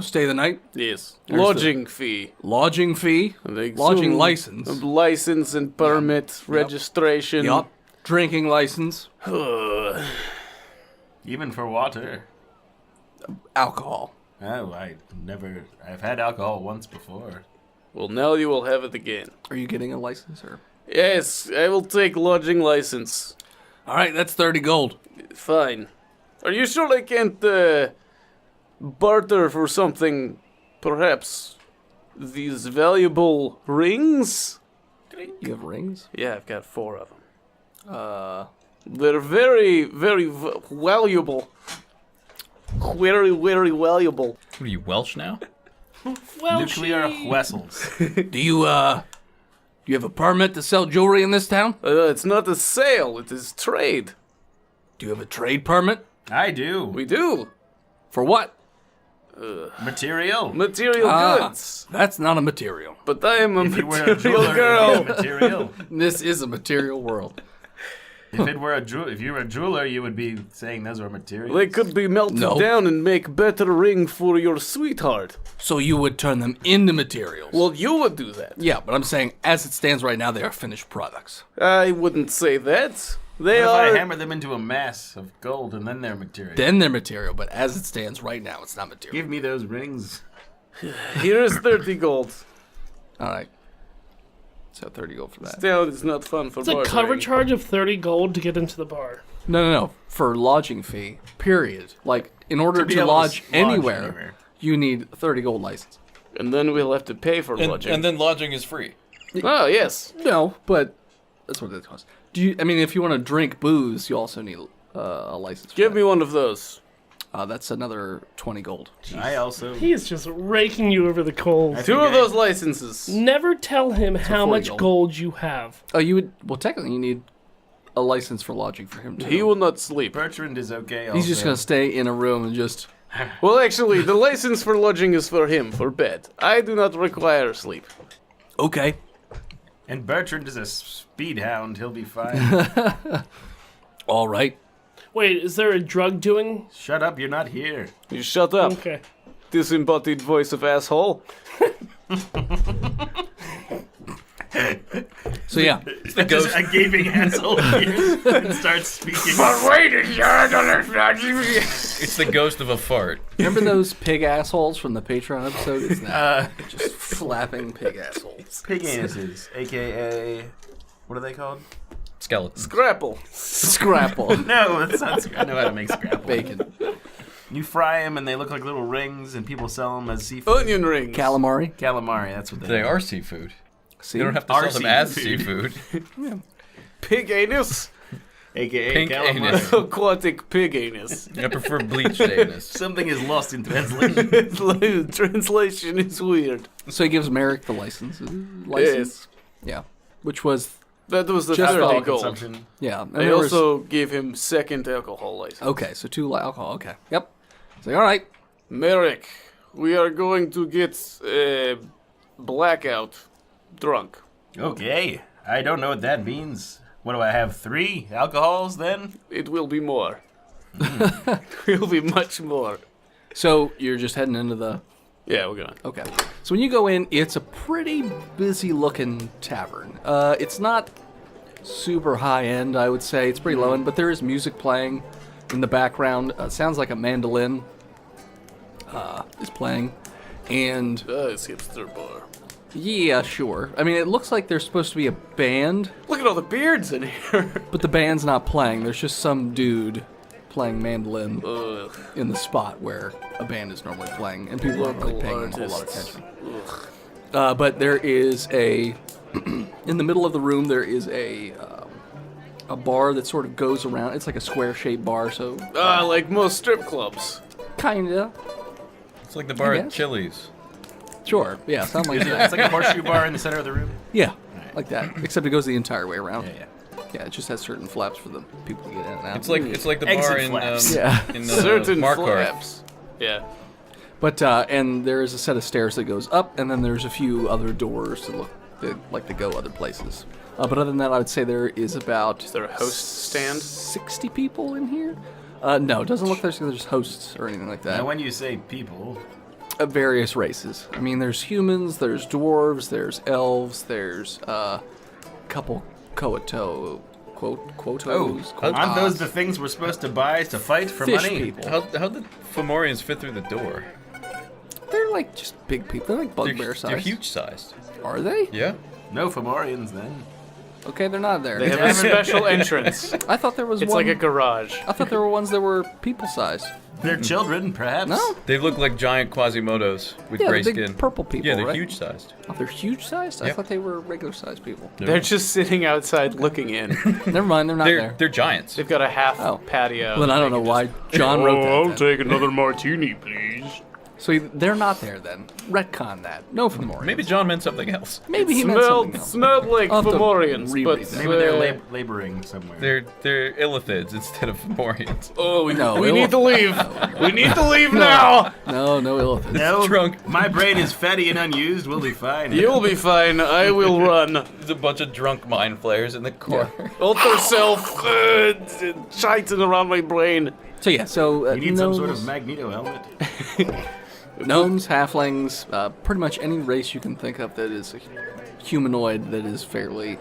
stay the night, Yes. There's Lodging fee. lodging fee, They lodging assume license. License and permit, registration. Yup. Drinking license, Even for water. alcohol. Oh, I've had alcohol once before. Well, now you will have it again. Are you getting a license, or? Yes, I will take lodging license. All right, that's 30 gold. Fine. Are you sure I can't barter for something, perhaps these valuable rings? You have rings? Yeah, I've got 4 of them. They're very, very valuable. Very, very valuable. What are you, Welsh now? Nuclear vessels. Do you have a permit to sell jewelry in this town? It's not a sale, it is trade. Do you have a trade permit? I do. We do. For what? Material. Material goods. That's not a material. But I am a If you were a material jeweler, girl. it'd be a material. This is a material world. If you were a jeweler, you would be saying those are materials. They could be melted down and make better ring for your sweetheart. So you would turn them into materials. Well, you would do that. Yeah, but I'm saying, as it stands right now, they are finished products. I wouldn't say that. What if I hammer them into a mass of gold and then they're material? Then they're material, but as it stands right now, it's not material. Give me those rings. Here is 30 gold. All right. So 30 gold for that. Still, it's not fun for It's a bartering. cover charge of 30 gold to get into the bar. No. For lodging fee, period. Like, in order to lodge anywhere, you need 30 gold license. And then we'll have to pay for lodging. And then lodging is free. Oh, yes. No, but that's what it costs. If you want to drink booze, you also need a license. Give me one of those. That's another 20 gold. He is just raking you over the coals. 2 of those licenses. Never tell him how 40 much gold. gold you have. Oh, technically you need a license for lodging for him too. He will not sleep. Bertrand is okay. He's just going to stay in a room and just... Well, actually, the license for lodging is for him, for bed. I do not require sleep. Okay. And Bertrand is a speed hound. He'll be fine. All right. Wait, is there a drug doing? Shut up, you're not here. You shut up. Okay. Disembodied voice of asshole. So yeah. It's the ghost. A gaping asshole appears and starts speaking. It's the ghost of a fart. Remember those pig assholes from the Patreon episode? It's that. Just flapping pig assholes. Pig anuses, a.k.a. What are they called? Skeleton. Scrapple. Scrapple. No, that's not. I know how to make scrapple. Bacon. You fry them and they look like little rings, and people sell them as seafood. Onion rings. Calamari. Calamari, that's what They are seafood. See? You don't have to Are sell them as seafood. seafood. Pig anus. A.k.a. Pink calamari. anus. Aquatic pig anus. I prefer bleached anus. Something is lost in translation. Translation is weird. So he gives Merrick the license. Yes. Yeah. Which was... That was the Just 30 alcohol gold. Consumption. Yeah. And I there was- also gave him second alcohol license. Okay, so 2 alcohol. Okay. Yep. So, all right. Merrick, we are going to get blackout drunk. Okay, I don't know what that means. What do I have? 3 alcohols then? It will be more. It will be much more. So you're just heading into the... Yeah, we're going. Okay. So when you go in, it's a pretty busy-looking tavern. It's not super high-end, I would say. It's pretty low-end, but there is music playing in the background. Sounds like a mandolin is playing. And It's hipster bar. yeah, sure. I mean, it looks like there's supposed to be a band, Look at all the beards in here. but the band's not playing. There's just some dude playing mandolin Ugh. in the spot where a band is normally playing, and people aren't really paying a whole lot of Artists. attention. But there is in the middle of the room, there is a bar that sort of goes around. It's like a square-shaped bar, so Like most strip clubs. kinda. It's like the bar I at guess. Chili's. Sure, yeah, something like It's that. like a horseshoe bar in the center of the room. Yeah, like that. Except it goes the entire way around. Yeah. Yeah, it just has certain flaps for the people to get in and out. It's like the Exit bar in flaps. Yeah. in Certain Markarth. flaps. Yeah. But and there is a set of stairs that goes up, and then there's a few other doors that look like they go other places. But other than that, I would say there is about... Is there a host stand? 60 people in here? No, it doesn't look like there's hosts or anything like that. Now, when you say people, Of various races. I mean, there's humans, there's dwarves, there's elves, there's a couple quotos. aren't those the things we're supposed to buy to fight for fish money? people? How did Fomorians fit through the door? They're like just big people. They're like bugbear sized. They're huge sized. Are they? Yeah. No Fomorians, then. Okay, they're not there. They have a special entrance. I thought there was It's one. like a garage. I thought there were ones that were people sized. They're children, perhaps. No? They look like giant Quasimodos with Yeah, gray the big skin. purple people, Yeah, they're right? huge sized. Oh, they're huge sized? I Yep. thought they were regular sized people. They're just sitting outside looking in. Never mind, they're not there. They're giants. They've got a half Oh. patio. Well, then I don't know why John wrote that. then. take another martini, please. So they're not there then. Retcon that. No Fomorians. Maybe John meant something else. Maybe he meant something else. Smelled like I'll have to Fomorians, reread but that. Maybe they're laboring somewhere. They're illithids instead of Fomorians. oh, we No, need to leave. We need to leave now. No illithids. No, Drunk. my brain is fatty and unused. We'll be fine. You'll be fine. I will run. There's a bunch of drunk mind flayers in the corner. Alter self, shiting around my brain. So yeah, so You need some sort of Magneto helmet. gnomes, halflings, pretty much any race you can think of that is a humanoid that is fairly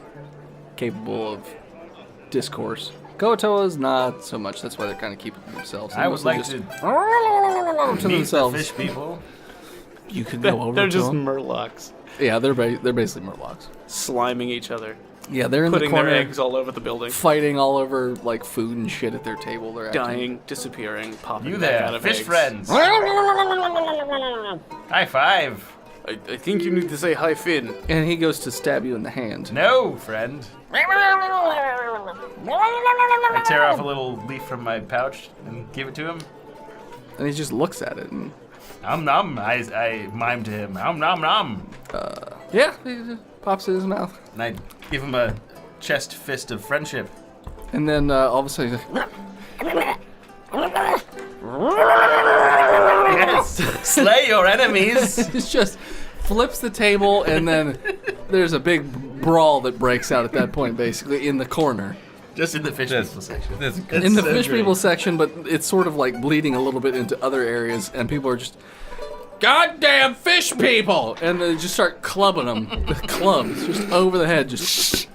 capable of discourse. Koatoas, not so much. That's why they're kind of keeping to themselves. I would Mostly like just to to meet themselves. the fish people. You could go over They're to just them. murlocs, Yeah, they're basically murlocs. sliming each other, Yeah, they're in putting the corner, their eggs all over the building, fighting all over like food and shit at their table. They're acting- dying, disappearing, popping You back there, out of fish eggs. friends. High five. I think you need to say hi, Finn. And he goes to stab you in the hand. No, friend. I tear off a little leaf from my pouch and give it to him. And he just looks at it and Nom nom. I mime to him. Nom nom nom. yeah, he just pops it in his mouth. And I give him a chest fist of friendship. And then all of a sudden he's like, Yes. Slay your enemies. it just flips the table, and then there's a big brawl that breaks out at that point, basically, in the corner. Just in the fish people section. In the fish people section, but it's sort of like bleeding a little bit into other areas, and people are just, goddamn fish people! And they just start clubbing them with clubs, just over the head, just.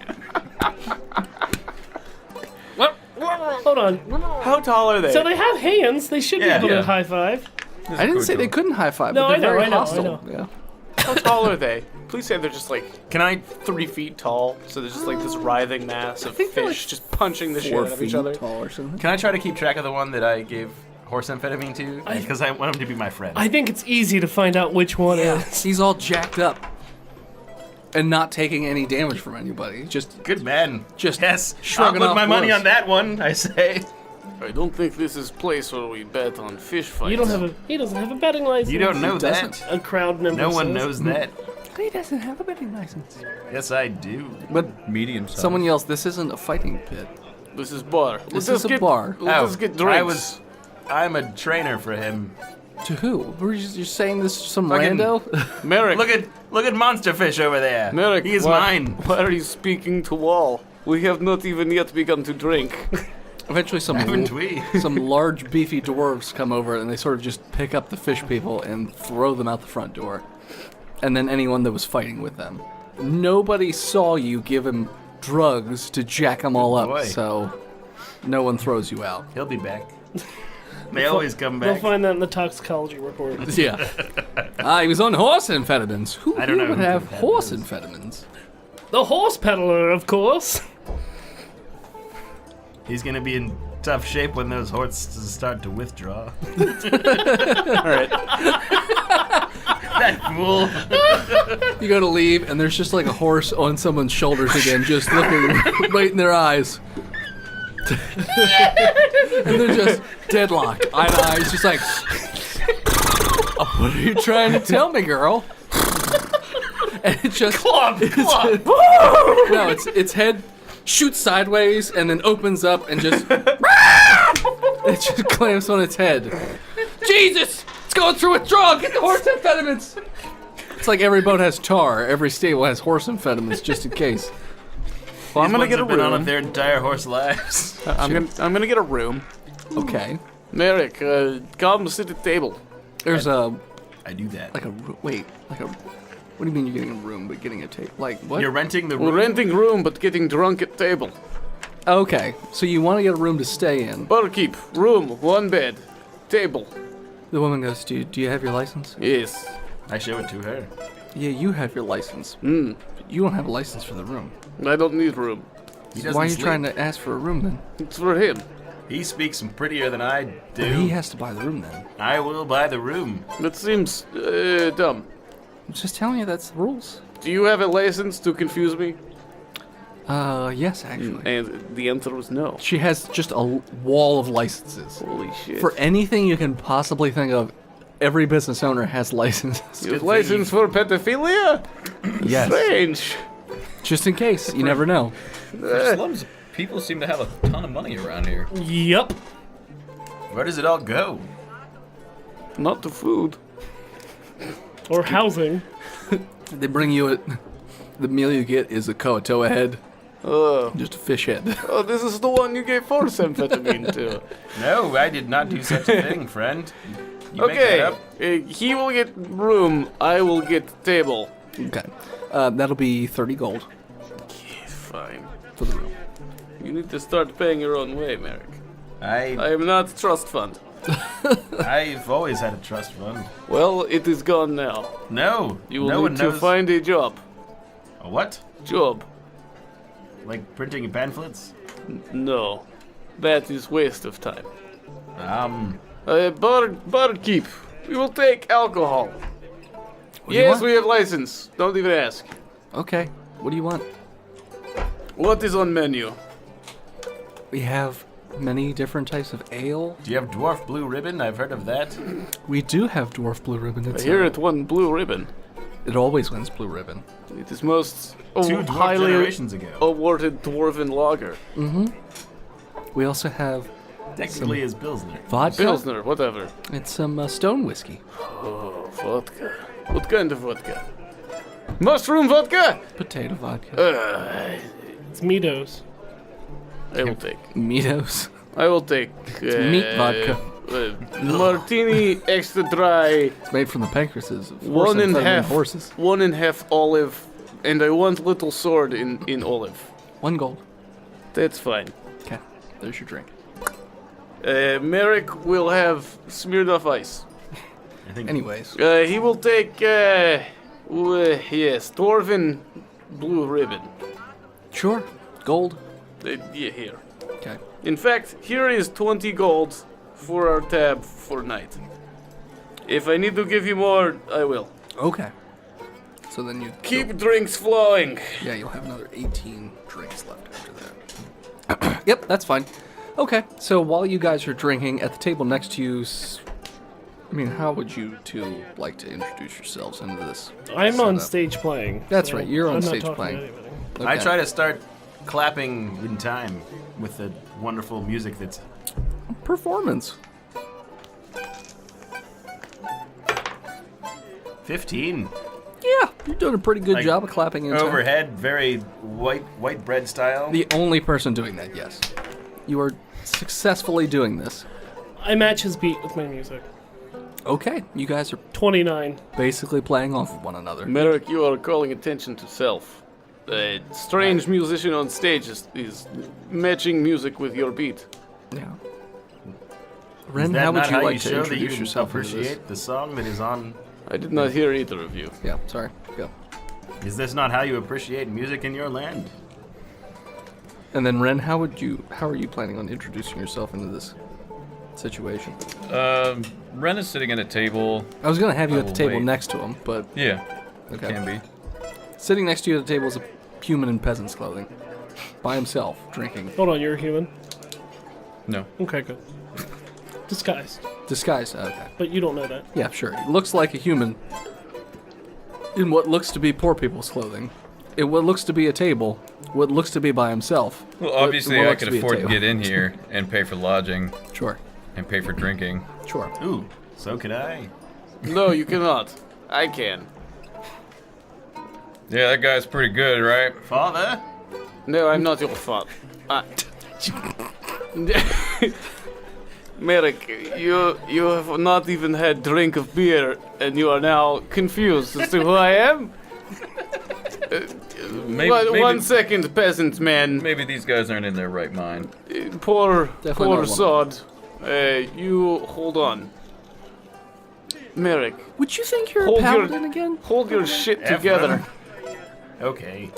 Hold on. How tall are they? So they have hands. They should Yeah. be able Yeah. to high five. I didn't say they couldn't high five, No, but they're I know, very I know, I hostile. know. Yeah. How tall are they? Please say they're just like Can I 3 feet tall. So there's just like this writhing mass of think they're, fish just punching the shit 4 out of feet each other. tall or something. Can I try to keep track of the one that I gave horse amphetamine to? Because I want him to be my friend. I think it's easy to find out which one is. He's all jacked up and not taking any damage from anybody. Just Good man. Just yes. I'll shrugging put off my money blows. on that one. I say. I don't think this is place where we bet on fish fights. You don't have a. He doesn't have a betting license. You don't know that. doesn't. A crowd member. No one says. knows that. he doesn't have a betting license. Yes, I do. But Medium size. someone yells, "This isn't a fighting pit. This is bar. This Let is us a bar." Let us get drinks. I'm a trainer for him. To who? Were you just saying this to some Fucking- rando? Merrick. Look at Monsterfish over there. Merrick. He is why- mine. Why are you speaking to wall? We have not even yet begun to drink. Eventually, Haven't we? some large, beefy dwarves come over and they sort of just pick up the fish people and throw them out the front door. And then anyone that was fighting with them. Nobody saw you give him drugs to jack them all up, Boy. so no one throws you out. He'll be back. They always come They'll back. find that in the toxicology report. Yeah. He was on horse amphetamines. Who I don't know would who have could have horse those. amphetamines? The horse peddler, of course. He's gonna be in tough shape when those horses start to withdraw. Alright. That fool. You go to leave, and there's just like a horse on someone's shoulders again, just looking right in their eyes. And they're just deadlocked, eye to eye. It's just like, "Oh, what are you trying to tell me, girl?" And it just Club. no, its head shoots sideways and then opens up and just it just clamps on its head. Jesus, it's going through withdrawal. Get the horse amphetamines. It's like every boat has tar. Every stable has horse amphetamines just in case. Well, I'm gonna These get a ones have been on room. it their entire horse lives. I'm gonna get a room. Okay. Merrick, come sit at the table. There's a I do that. like a wait like a. What do you mean you're getting a room but getting a table? Like what? You're renting the We're room. renting room, but getting drunk at table. Okay, so you want to get a room to stay in. Barkeep, room, 1 bed, table. The woman goes, do you have your license? Yes. I show it to her. Yeah, you have your license. Hmm. You don't have a license for the room. I don't need room. He So doesn't why are you sleep. trying to ask for a room then? It's for him. He speaks prettier than I do. He has to buy the room then. I will buy the room. That seems dumb. I'm just telling you that's the rules. Do you have a license to confuse me? Yes, actually. And the answer was no. She has just a wall of licenses. Holy shit. For anything you can possibly think of, every business owner has licenses. You have license for pedophilia? Yes. Strange. Just in case. You never know. For slums, people seem to have a ton of money around here. Yup. Where does it all go? Not the food. Or housing. They bring you the meal you get is a Koatoa head. Just a fish head. Oh, this is the one you gave force amphetamine to. No, I did not do such a thing, friend. You make Okay, that up. he will get room, I will get table. Okay. That'll be 30 gold Fine. for the room. You need to start paying your own way, Merrick. I I am not trust fund. I've always had a trust fund. Well, it is gone now. No, You will no need one to knows. find a job. A what? Job. Like printing pamphlets? No. That is waste of time. Barkeep. We will take alcohol. do you Yes, want? we have license. Don't even ask. Okay. What do you want? What is on menu? We have many different types of ale. Do you have dwarf blue ribbon? I've heard of that. We do have dwarf blue ribbon. I It's, hear it won blue ribbon. it always wins blue ribbon. It is most Two dwarf highly generations ago. awarded dwarven lager. We also have Technically is Pilsner. vodka. Pilsner, whatever. And some stone whiskey. Oh, vodka. What kind of vodka? Mushroom vodka? Potato vodka. It's Mitos. I will take. Meatos. I will take. meat vodka. Martini extra dry. It's made from the pancreases of One and a half horses. 1.5 olive, and I want little sword in olive. 1 gold. That's fine. Okay. There's your drink. Merrick will have smeared off ice. I think. Anyways. He will take. Yes, dwarven blue ribbon. Sure. Gold. Yeah, here. Okay. In fact, here is 20 gold for our tab for night. If I need to give you more, I will. Okay. So then you Keep drinks flowing. Yeah, you'll have another 18 drinks left after that. Yep, that's fine. Okay, so while you guys are drinking, at the table next to you, how would you two like to introduce yourselves into this? I'm on setup? stage playing. That's so right, you're on I'm not stage talking to playing. anybody. Okay. I try to start clapping in time with the wonderful music that's. Performance. 15. Yeah, you're doing a pretty good Like, job of clapping in time. Overhead, very white bread style. The only person doing that, yes. You are successfully doing this. I match his beat with my music. Okay, you guys are 29. basically playing off of one another. Merrick, you are calling attention to self. A strange musician on stage is matching music with your beat. Yeah. Is Ren, that how would not you how like you to show that you introduce yourself into this? appreciate the song that is on? I did not hear either of you. Yeah, sorry. Go. Is this not how you appreciate music in your land? And then Ren, how are you planning on introducing yourself into this situation? Ren is sitting at a table. I was gonna have you I at the will table wait. next to him, but Yeah, okay. can be. Sitting next to you at the table is a human in peasant's clothing, by himself, drinking, Hold on, you're a human? No. Okay, good. Disguised. disguised. Okay. But you don't know that. Yeah, sure. He looks like a human in what looks to be poor people's clothing. In what looks to be a table, what looks to be by himself. Well, what- obviously, what I looks could be a afford to table. get in here and pay for lodging Sure, and pay for drinking. sure. Ooh, so could I. No, you cannot. I can. Yeah, that guy's pretty good, right? Father? No, I'm not your fault. Merrick, you have not even had drink of beer, and you are now confused as to who I am? Maybe, One second, peasant man. maybe these guys aren't in their right mind. Poor Definitely not one. sod. You hold on. Merrick, Would you think you're Hold a your- paladin again? hold your shit Ephraim. together. Okay.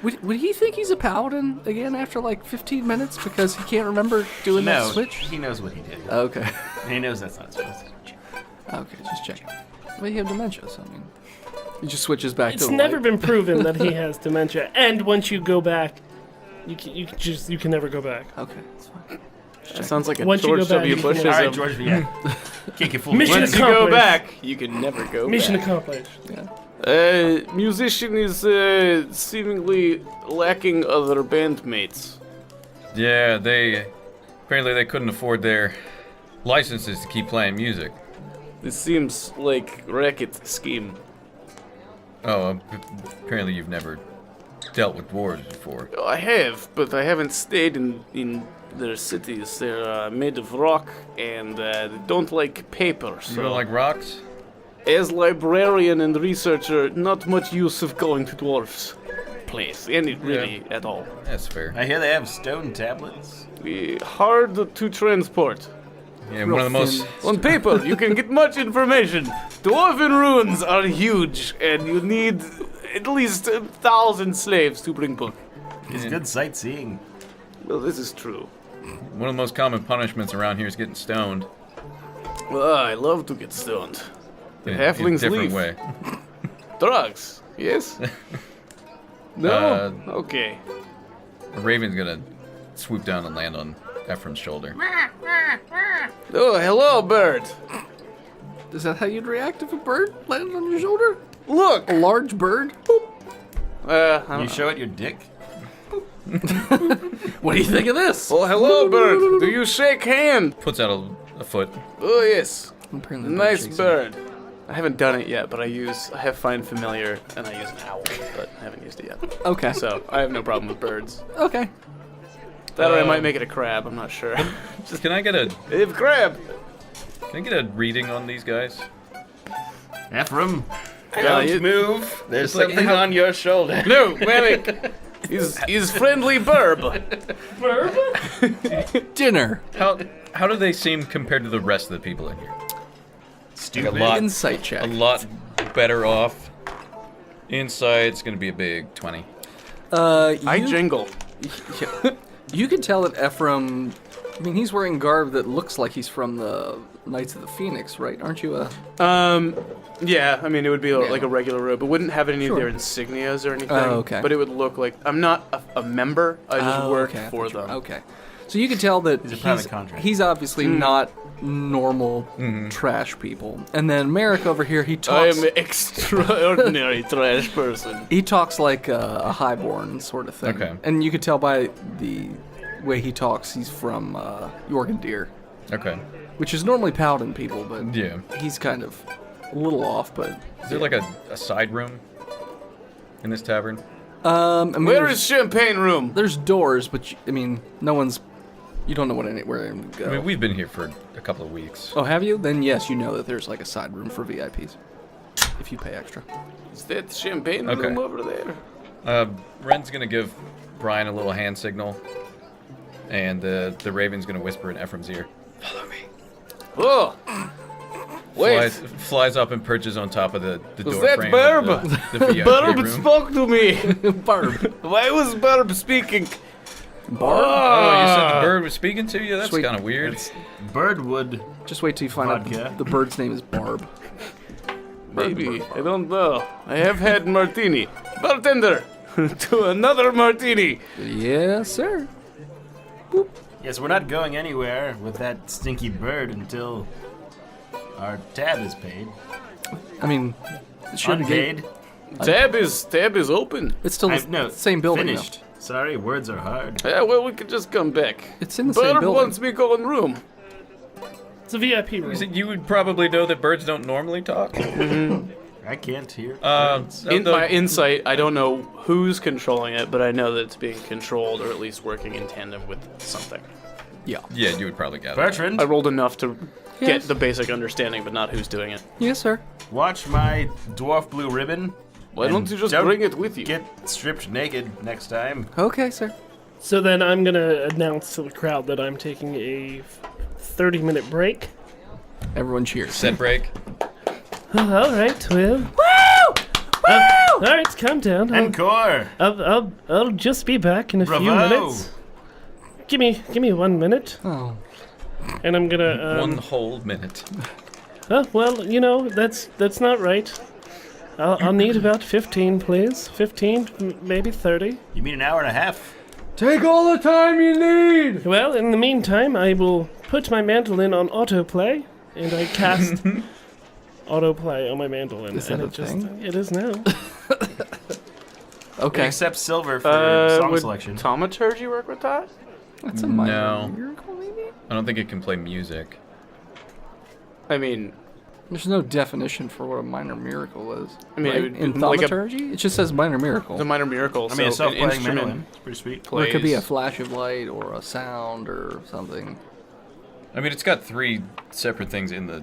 Would he think he's a paladin again after like 15 minutes because he can't remember doing that No, switch? he knows what he did. Okay. He knows that's not supposed to. Okay, just checking. Well, you have dementia, so I mean, he just switches back It's to the never light. been proven that he has dementia, and once you go back, you can never go back. Okay, that's fine. That sounds like a Once you George go back, W. you Bush. can- All right, George. Yeah. Can't get fooled. Mission Once you go accomplished. back, you can never go Mission back. accomplished. Musician is seemingly lacking other bandmates. Yeah, apparently they couldn't afford their licenses to keep playing music. This seems like racket scheme. Oh, apparently you've never dealt with dwarves before. I have, but I haven't stayed in their cities. They're made of rock, and they don't like paper. So, You don't like rocks? as librarian and researcher, not much use of going to dwarves' place, any really at all. That's fair. I hear they have stone tablets. Hard to transport. Yeah, one of the most. On paper, you can get much information. Dwarven ruins are huge, and you need at least 1,000 slaves to bring book. It's good sightseeing. Well, this is true. One of the most common punishments around here is getting stoned. Well, I love to get stoned. The In halflings a different leave. way. Drugs, yes? No? Okay. A raven's gonna swoop down and land on Ephraim's shoulder. Oh, hello, bird. Is that how you'd react if a bird landed on your shoulder? Look! A large bird? You show it your dick? What do you think of this? Oh, hello, bird. Do you shake hand? Puts out a foot. Oh, yes. Apparently the bird Nice shakes bird. I haven't done it yet, but I have Find Familiar, and I use an owl, but I haven't used it yet. it. Okay. So, I have no problem with birds. Okay. That or I might make it a crab, I'm not sure. Can I get a Crab! reading on these guys? Ephraim, Don't move. There's like, something how- on your shoulder. No, Manic! He's friendly burb. Dinner. How do they seem compared to the rest of the people in here? Stupid. A lot, Insight a check. lot better off. Insight's gonna be a big 20. I jingle. You can tell that Ephraim. I mean, he's wearing garb that looks like he's from the Knights of the Phoenix, right? Aren't you a? Yeah, I mean, it would be like a regular robe. It wouldn't have any of their insignias or anything. Oh, okay. But it would look like, I'm not a member, I just work okay, I for thought you were- them. Okay. So you can tell that He's a private contract. he's obviously not normal trash people. And then Merrick over here, he I talks. am an extraordinary trash person. He talks like a highborn sort of thing. Okay. And you could tell by the way he talks, he's from Jorgendir, Okay. which is normally Paladin people, but Yeah. he's kind of a little off. But Is there like a side room in this tavern? I mean, Where there's- is champagne room? There's doors, but I mean, no one's. You don't know where anyone would go. I mean, we've been here for a couple of weeks. Oh, have you? Then yes, you know that there's like a side room for VIPs if you pay extra. Is that champagne Okay. room over there? Ren's gonna give Brian a little hand signal, and the Raven's gonna whisper in Ephraim's ear. Oh! Wait! Flies up and perches on top of the Was door that frame Barb? of the VIP Burb room. spoke to me! Barb. Why was Burb speaking? Barb? Oh, you said the bird was speaking to you? That's Sweet. kind of weird. Birdwood. Just wait till you find Vodka. out the bird's name is Barb. Maybe. I don't know. I have had martini. Bartender! To another martini! Yes, sir. Yes, we're not going anywhere with that stinky bird until our tab is paid. I mean, should have gave. Unpaid. Tab is open. It's still the No, same building. Finished. Sorry, words are hard. Yeah, well, we could just come back. Though. It's in the same Burb building. wants me go in room. It's a VIP room. You would probably know that birds don't normally talk. I can't hear. In my insight, I don't know who's controlling it, but I know that it's being controlled or at least working in tandem with something. Yeah. Yeah, you would probably gather. Bertrand, I rolled enough to Yes. get the basic understanding, but not who's doing it. Yes, sir. watch my dwarf blue ribbon. Why don't you just Don't bring it with you? Get stripped naked next time. Okay, sir. So then I'm going to announce to the crowd that I'm taking a 30-minute break. Everyone cheers. Set break. All right, well. Woo! All right, calm down. Encore. I'll just be back in a few Bravo. minutes. Give me 1 minute, Oh. and I'm gonna. One whole minute. Well, you know that's not right. I'll need about 15, please. 15, maybe 30. You mean an hour and a half? Take all the time you need! Well, in the meantime, I will put my mandolin on autoplay, and I cast autoplay on my mandolin. Is that and a thing? It is now. Okay. Except silver for song would selection. Thaumaturgy work with that? That's a minor No. miracle, maybe? I don't think it can play music. I mean, There's no definition for what a minor miracle is. I mean, it Right? would In be like a- thaumaturgy, it just says minor miracle. it's a minor miracle. I mean, a so an self-playing instrument mandolin. It's pretty sweet. Or plays. it could be a flash of light or a sound or something. I mean, it's got 3 separate things in the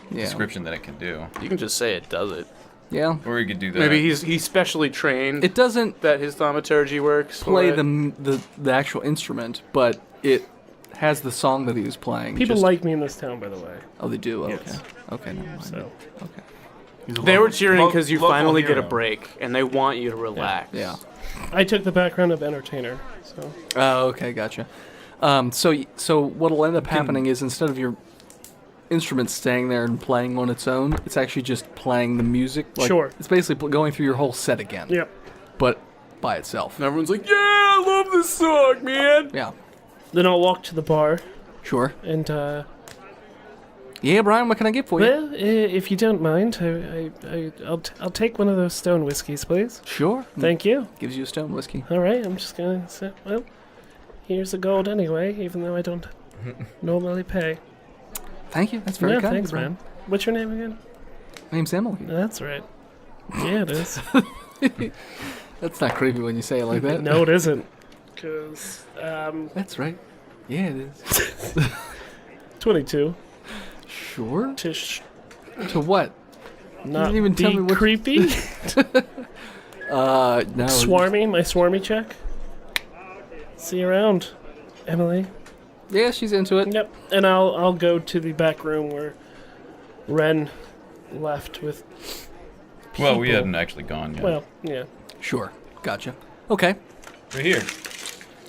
Yeah. description that it can do. You can just say it does it. Yeah. Or you could do that. Maybe he's specially trained It doesn't that his thaumaturgy works. play for it. the actual instrument, but it has the song that he was playing. People just- like me in this town, by the way. Oh, they do? Okay. Yes. Okay, never mind. So Okay. They were cheering because you local finally get a hero. break, and they want you to relax. Yeah. I took the background of entertainer. So Oh, okay, gotcha. So what'll end up happening is instead of your instrument staying there and playing on its own, it's actually just playing the music. Like, Sure. It's basically going through your whole set again. yep. But by itself. And everyone's like, "Yeah, I love this song, man." Yeah. Then I'll walk to the bar Sure. and Yeah, Brian, what can I get for you? well, if you don't mind, I'll take one of those stone whiskeys, please. Sure. Thank you. Gives you a stone whiskey. All right, I'm just gonna say, well, here's the gold anyway, even though I don't normally pay. Thank you. That's very Yeah, kind. thanks, Brian. man. What's your name again? My name's Emily. That's right. Yeah, it is. That's not creepy when you say it like that. No, it isn't. Because, That's right. Yeah, it is. 22. Sure. Tish. To what? Not didn't even tell be me what- creepy. No. Swarmy, my swarmy check. See you around, Emily. Yeah, she's into it. Yep. And I'll go to the back room where Ren left with. Well, we people. hadn't actually gone yet. Well, yeah. Sure. Gotcha. Okay. Right here.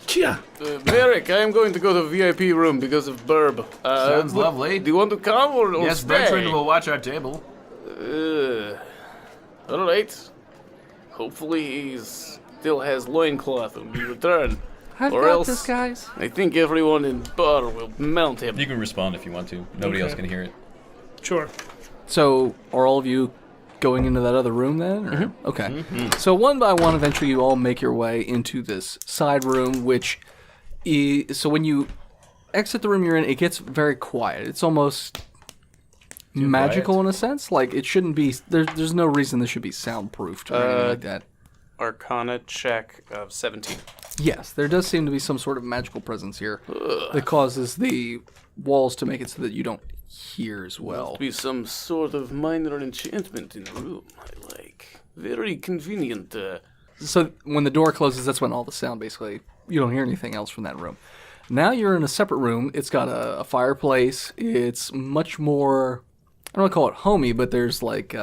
Chia. Merrick, I am going to go to VIP room because of Burb. Sounds lovely. Do you want to come or Yes, stay? Bertrand will watch our table. All right. Hopefully he still has loincloth when we return. I've Or got else- this, guys. I think everyone in bar will mount him. You can respond if you want to. Nobody else Okay. can hear it. Sure. So, are all of you going into that other room then? Or? Okay. So, one by one, eventually you all make your way into this side room, which is. So, when you exit the room you're in, it gets very quiet. It's almost magical in a sense. Like, it shouldn't be. There's no reason this should be soundproofed or anything like that. Arcana check of 17. Yes, there does seem to be some sort of magical presence here that causes the walls to make it so that you don't hear as well. Be some sort of minor enchantment in the room. I like. Very convenient. So when the door closes, that's when all the sound basically, you don't hear anything else from that room. Now you're in a separate room. It's got a fireplace. It's much more, I don't want to call it homey, but there's like,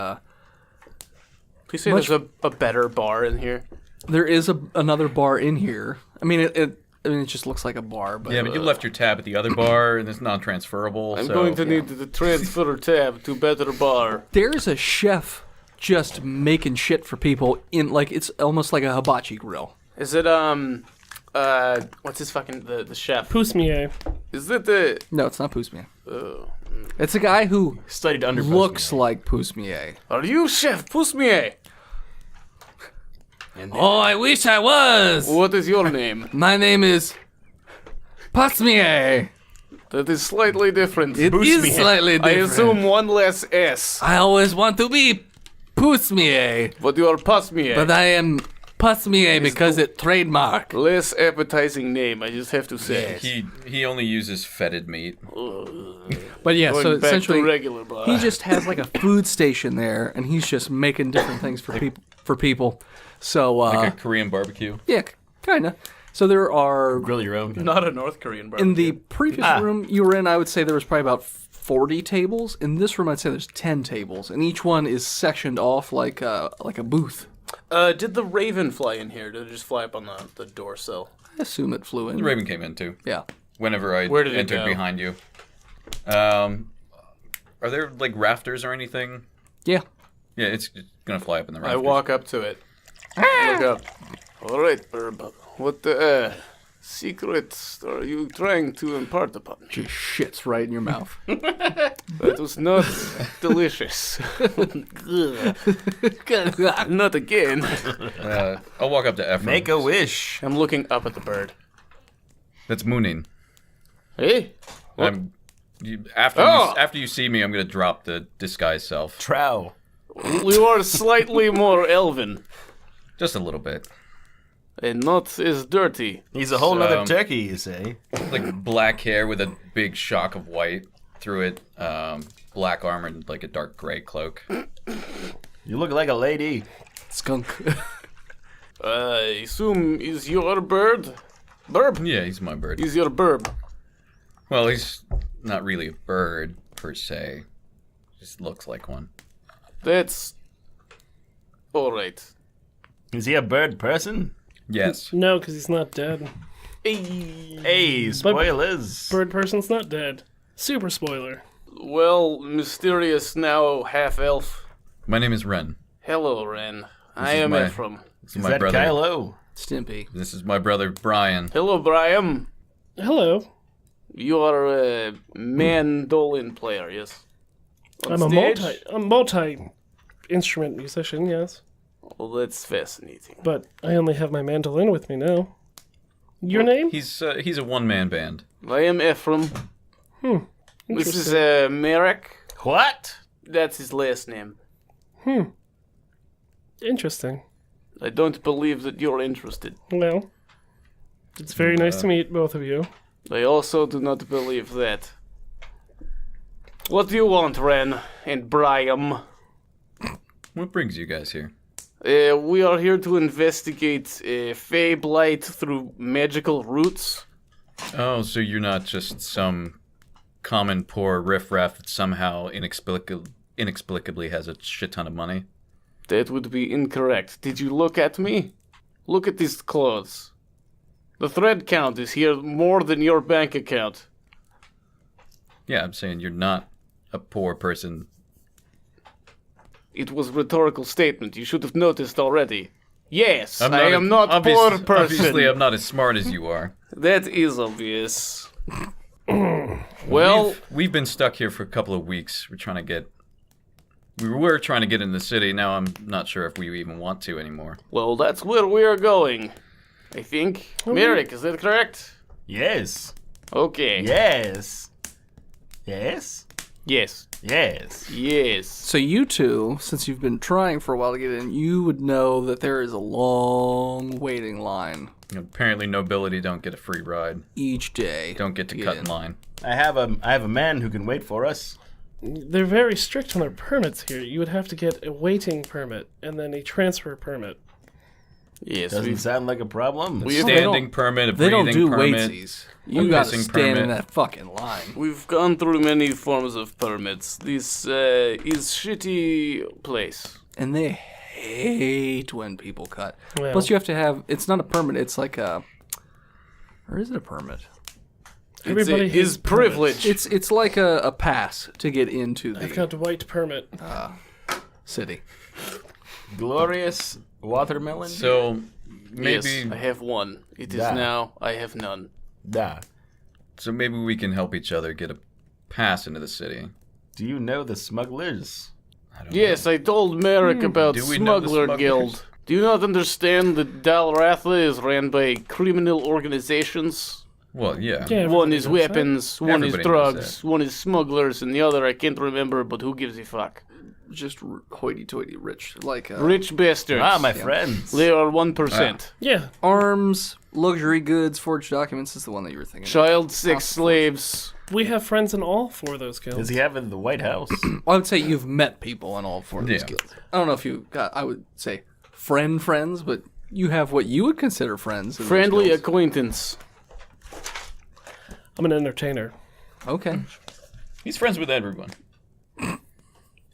Please say Much- there's a better bar in here. there is another bar in here. I mean, it just looks like a bar, but Yeah, but you left your tab at the other bar, and it's non-transferable. I'm so going to need the transfer tab to better bar. there's a chef just making shit for people in, like, it's almost like a hibachi grill. Is it what's his fucking the chef? Pusmier. Is it the No, it's not Pusmier. oh. It's a guy who Studied under looks like Pusmier. Are you Chef Pusmier? Oh, I wish I was. What is your name? My name is Pasmier. That is slightly different. It is slightly I different. assume one less S. I always want to be Pusmier, But you are Pusmier. but I am Pasmier because it trademark. Less appetizing name, I just have to say. he only uses fetid meat. But yeah, Going so back to essentially regular bar. he just has like a food station there, and he's just making different things for people. So Like a Korean barbecue. yeah, kind of. So there are Grill your own. Not a North Korean barbecue. in the previous room you were in, I would say there was probably about 40 tables. In this room, I'd say there's 10 tables, and each one is sectioned off like a booth. Did the Raven fly in here? Did it just fly up on the door sill? I assume it flew in. The Raven came in too. Yeah. Whenever I Where did it entered go? behind you. Are there like rafters or anything? Yeah. Yeah, it's gonna fly up in the I rafters. walk up to it. Look up. All right, Burb. What the? secret are you trying to impart upon me? Just shits right in your mouth. That was not delicious. Not again. I'll walk up to Ephraim. Make a wish. I'm looking up at the bird. That's Moonin. Hey? After you see me, I'm gonna drop the disguise self. Trow. You are slightly more elven. Just a little bit. And not as dirty. He's a whole nother turkey, you say? Like black hair with a big shock of white through it. Black armor and like a dark gray cloak. You look like a lady. Skunk. I assume is your bird? Burb? Yeah, he's my bird. He's your burb. Well, he's not really a bird per se. Just looks like one. That's alright. Is he a bird person? Yes. No, because he's not dead. Hey, spoilers. Bird person's not dead. Super spoiler. Well, mysterious now half-elf. My name is Ren. Hello, Ren. I is am my- Ephraim. This Is my that brother. Kylo? Stimpy. This is my brother Brian. Hello, Brian. Hello. You are a mandolin player, yes? On I'm stage? a multi-instrument musician, yes. Well, that's fascinating. But I only have my mandolin with me now. Your name? He's a one-man band. I am Ephraim. This is Merrick. What? That's his last name. Interesting. I don't believe that you're interested. Well, it's very nice to meet both of you. I also do not believe that. What do you want, Ren and Brian? What brings you guys here? We are here to investigate Fey Blight through magical roots. Oh, so you're not just some common poor riffraff that somehow inexplicably has a shit ton of money? That would be incorrect. Did you look at me? Look at these clothes. The thread count is here more than your bank account. Yeah, I'm saying you're not a poor person. It was a rhetorical statement. You should have noticed already. Yes, I'm I am not a poor person. Obviously, I'm not as smart as you are. That is obvious. Well, we've been stuck here for a couple of weeks. We were trying to get in the city. Now I'm not sure if we even want to anymore. well, that's where we are going. I think. Merrick, is that correct? Yes. Okay. Yes. Yes. Yes. Yes. Yes. So you two, since you've been trying for a while to get in, you would know that there is a long waiting line Apparently, nobility don't get a free ride. each day. Don't get to cut in line. I have a man who can wait for us. They're very strict on their permits here. You would have to get a waiting permit and then a transfer permit. Yes. Doesn't sound like a problem. We've- Standing permit, a They don't breathing do permit. waitsies. You gotta pissing stand in permit. that fucking line. We've gone through many forms of permits. This is shitty place. And they hate when people cut. Well. Plus you have to have, it's not a permit, it's like a, or is it a permit? Everybody It's hates privilege. It's like a pass to get into I've the got a white permit. city. Glorious watermelon. So maybe, Yes, I have one. It is Da. now. I have none. Da. so maybe we can help each other get a pass into the city. Do you know the smugglers? I don't Yes, I told Merrick about Do we know the Smuggler smugglers? Guild. Do you not understand that Dhalratha is ran by criminal organizations? know. Well, yeah. Yeah, One everybody is knows that. weapons, one is Everybody knows drugs, one is smugglers, and the other I can't remember, but who gives a fuck? Just hoity-toity rich. Like Rich bastards. Ah, my friends. They are 1%. Yeah. arms, luxury goods, forged documents is the one that you were thinking of. Child sex slaves. We have friends in all four of those guilds. Does he have it in the White House? Well, I would say you've met people in all four of these Yeah. guilds. I don't know if you got, I would say friends, but you have what you would consider friends. in those Friendly guilds. acquaintance. I'm an entertainer. Okay. He's friends with everyone.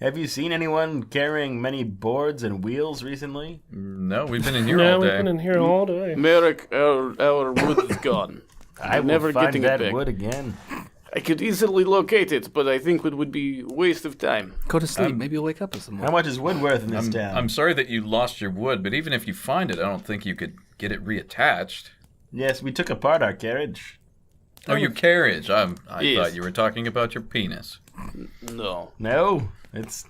Have you seen anyone carrying many boards and wheels recently? No, we've been in here No, all we've day. been in here all day. Merrick, our wood is gone. I will never find getting that it back. wood again. I could easily locate it, but I think it would be waste of time. Go to sleep. Maybe you'll wake up with some more. How much is wood worth in this town? I'm sorry that you lost your wood, but even if you find it, I don't think you could get it reattached. Yes, we took apart our carriage. Oh, your carriage. I Yes. thought you were talking about your penis. No. No, it's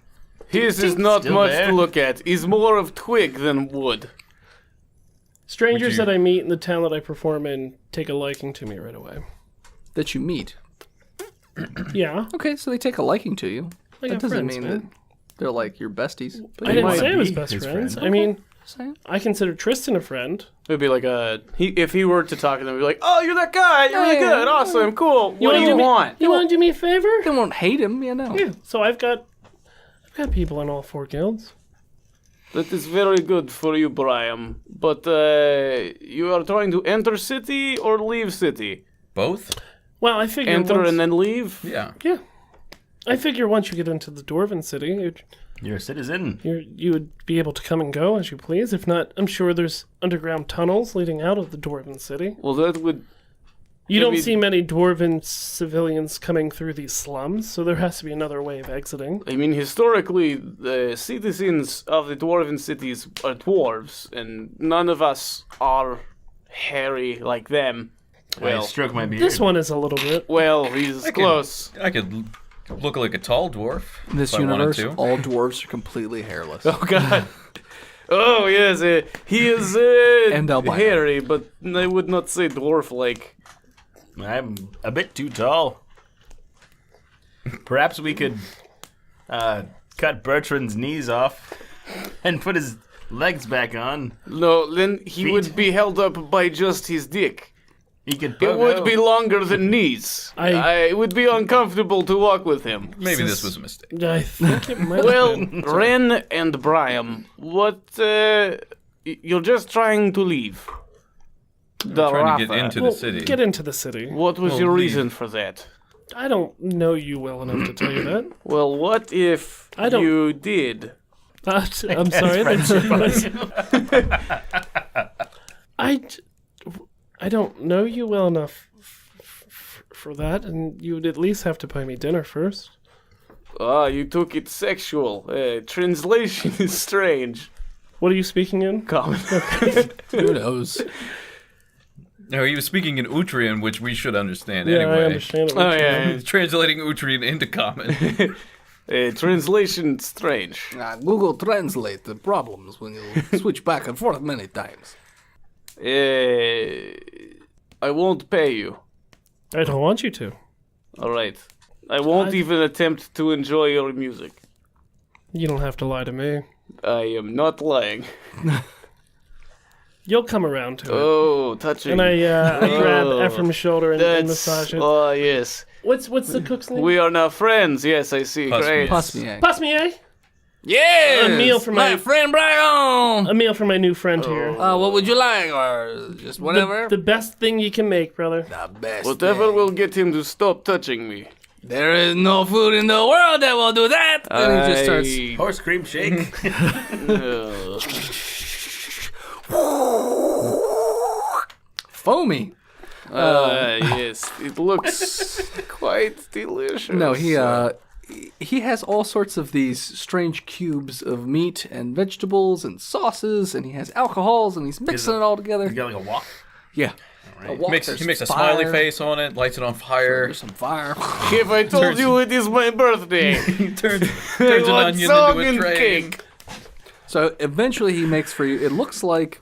His is not still much there. to look at. He's more of twig than wood. Strangers Would you- that I meet in the town that I perform in take a liking to me right away. That you meet. Yeah. Okay, so they take a liking to you. I That got doesn't friends, mean man. that they're like your besties. But I they didn't might say I was be best his friends. friend. I mean, say. I consider Tristan a friend. It would be like if he were to talk to them, he'd be like, "Oh, you're that guy. You're really good. Awesome. Cool. What do wanna you do me- want?" You want to do me a favor? They won't hate him, you know. Yeah. So I've got people in all 4 guilds. That is very good for you, Brian. But you are trying to enter city or leave city? Both? Well, I figure Enter once, and then leave? Yeah. I figure once you get into the Dwarven city, you're a citizen. you would be able to come and go as you please. If not, I'm sure there's underground tunnels leading out of the Dwarven city. Well, that would... You don't Maybe- see many Dwarven civilians coming through these slums, so there has to be another way of exiting. I mean, historically, the citizens of the dwarven cities are dwarves, and none of us are hairy like them. I Well, stroke my beard. This one is a little bit. well, he's close. I could look like a tall dwarf. In this if I wanted universe, to. all dwarves are completely hairless. Oh, God. Oh, yes, he is And albino. hairy, but I would not say dwarf-like. I'm a bit too tall. Perhaps we could cut Bertrand's knees off and put his legs back on. No, then he Feet. would be held up by just his dick. He could It poke would out. be longer than knees. It would be uncomfortable to walk with him. Maybe this was a mistake. I think it might Well, Ren and Brian, what, you're just trying to leave. Trying to get Dhalratha. into Well, the city. get into the city. What was your reason for that? I don't know you well enough to tell you that. Well, what if I don't- you did? I'm sorry. I don't know you well enough for that, and you would at least have to buy me dinner first. Ah, you took it sexual. Translation is strange. What are you speaking in? Common. Who knows? No, he was speaking in Utrian, which we should understand Yeah, anyway. I understand. Oh, yeah. He's translating Utrian into common. Translation strange. Google Translate the problems when you switch back and forth many times. I won't pay you. I don't want you to. All right. I won't even attempt to enjoy your music. You don't have to lie to me. I am not lying. You'll come around to it. Oh, touching. And I grab Oh, Ephraim's shoulder and That's, massage it. oh, yes. What's the cook's name? We are now friends. Yes, I see. Plus Great. Pass me, eh? Pass me, eh? Yes! A meal for my- friend Brian! A meal for my new friend here. What would you like? Or just whatever? The best thing you can make, brother. The best Whatever thing. will get him to stop touching me. There is no food in the world that will do that! And he just starts. Horse cream shake. Foamy. Yes, it looks quite delicious. No, he has all sorts of these strange cubes of meat and vegetables and sauces, and he has alcohols, and he's mixing it all together. You got like a walk. Yeah. A wok, He there's makes a fire, smiley face on it, lights it on fire, There's some fire. If I told you it is my birthday, turns I an want onion song into a and train. cake. So eventually he makes for you. It looks like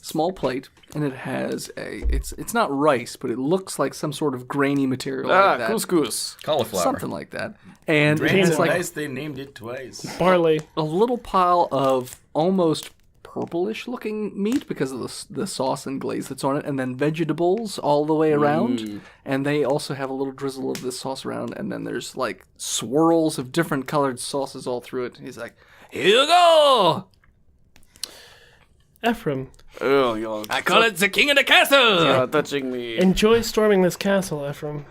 small plate, and it has it's not rice, but it looks like some sort of grainy material like that. Couscous. Cauliflower. Something like that. And Drains it's so like nice they named it twice. Barley. a little pile of almost purplish looking meat because of the sauce and glaze that's on it, and then vegetables all the way around. And they also have a little drizzle of this sauce around, and then there's like swirls of different colored sauces all through it. He's like, Here you go! Ephraim, Oh, you're I call it the king of the castle! touching me. enjoy storming this castle, Ephraim.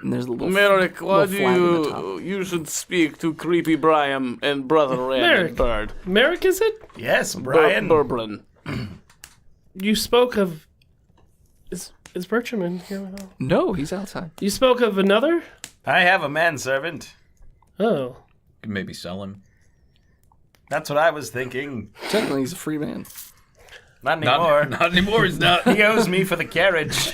and there's a little Merrick, why little do flag on the top. you should speak to Creepy Brian and Brother Red Merrick. and Bird. Merrick, is it? Yes, Brian. Burblin. You spoke of... Is Bertram in here with all? No, he's outside. You spoke of another? I have a manservant. Oh. Could maybe sell him. That's what I was thinking. Technically, he's a free man. Not anymore. Not anymore, he's not. He owes me for the carriage.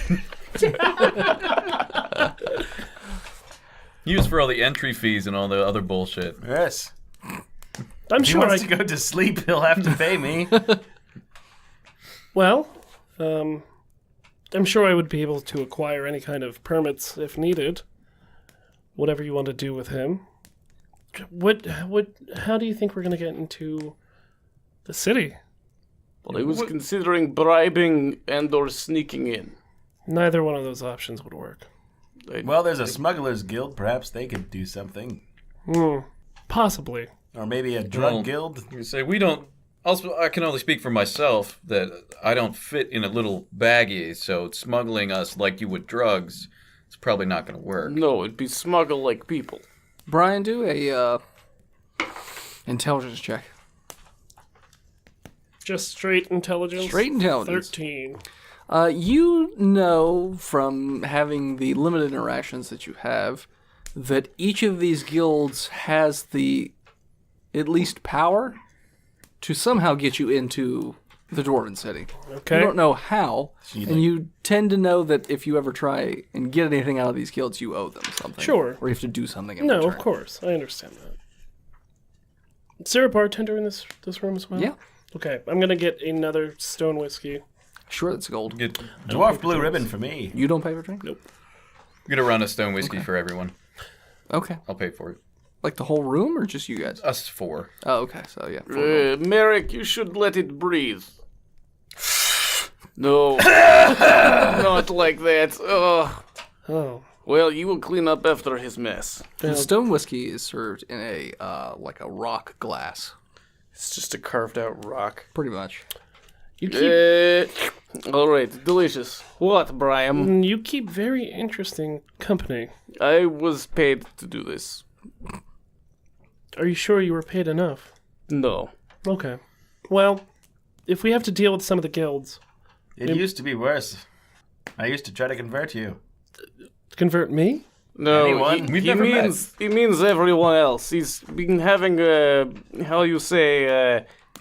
He was for all the entry fees and all the other bullshit. Yes. I'm If he sure wants to go to sleep, he'll have to pay me. Well, I'm sure I would be able to acquire any kind of permits if needed. Whatever you want to do with him. How do you think we're going to get into the city? Well, I was considering bribing and or sneaking in. Neither one of those options would work. Well, there's a smugglers guild. Perhaps they could do something. Possibly. Or maybe a drug Well, guild. You say we don't. Also, I can only speak for myself that I don't fit in a little baggie. So smuggling us like you would drugs, it's probably not going to work. No, it'd be smuggle like people. Brian, do a intelligence check. Just straight intelligence? Straight intelligence. 13. You know from having the limited interactions that you have that each of these guilds has the at least power to somehow get you into the Dwarven City. Okay. You don't know how, and you tend to know that if you ever try and get anything out of these guilds, you owe them something. Sure. Or you have to do something in No, return. of course. I understand that. Is there a bartender in this room as well? Yeah. Okay, I'm going to get another stone whiskey. Sure, that's gold. Get Dwarf blue ribbon for me. You don't pay for drink? Nope. a run of stone whiskey for everyone. Okay. I'll pay for it. Like the whole room or just you guys? Us four. Oh, okay. So, yeah. Merrick, you should let it breathe. No. Not like that. Ugh. Oh. Well, you will clean up after his mess. The stone whiskey is served in a, like a rock glass. It's just a carved out rock. Pretty much. You keep All right, delicious. What, Brian? you keep very interesting company. I was paid to do this. Are you sure you were paid enough? No. Okay. Well, if we have to deal with some of the guilds, It used to be worse. I used to try to convert you. convert me? No, Anyone? We've never he means everyone else. He's been having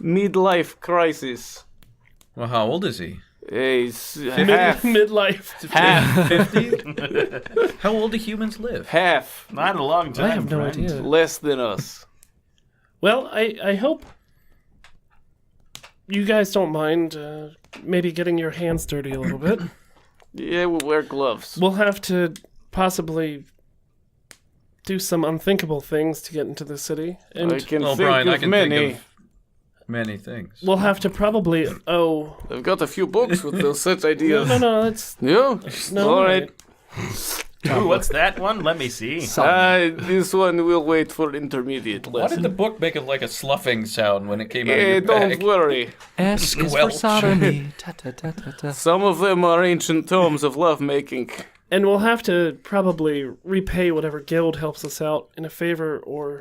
midlife crisis. Well, how old is he? He's half. Midlife. Half. 50? How old do humans live? Half. Not a long time, I have no friend. idea. Less than us. Well, I hope you guys don't mind maybe getting your hands dirty a little bit. Yeah, we'll wear gloves. We'll have to possibly do some unthinkable things to get into the city. And I can Well, think Brian, of I can many. think of many things. we'll have to probably I've got a few books with those such ideas. No, that's Yeah? no. All right. Ooh, what's that one? Let me see. This one will wait for intermediate Why lesson. did the book make it like a sloughing sound when it came out of your Don't bag? worry. S is for Squelch. sodomy. Ta ta ta ta ta. Some of them are ancient tomes of lovemaking. And we'll have to probably repay whatever guild helps us out in a favor or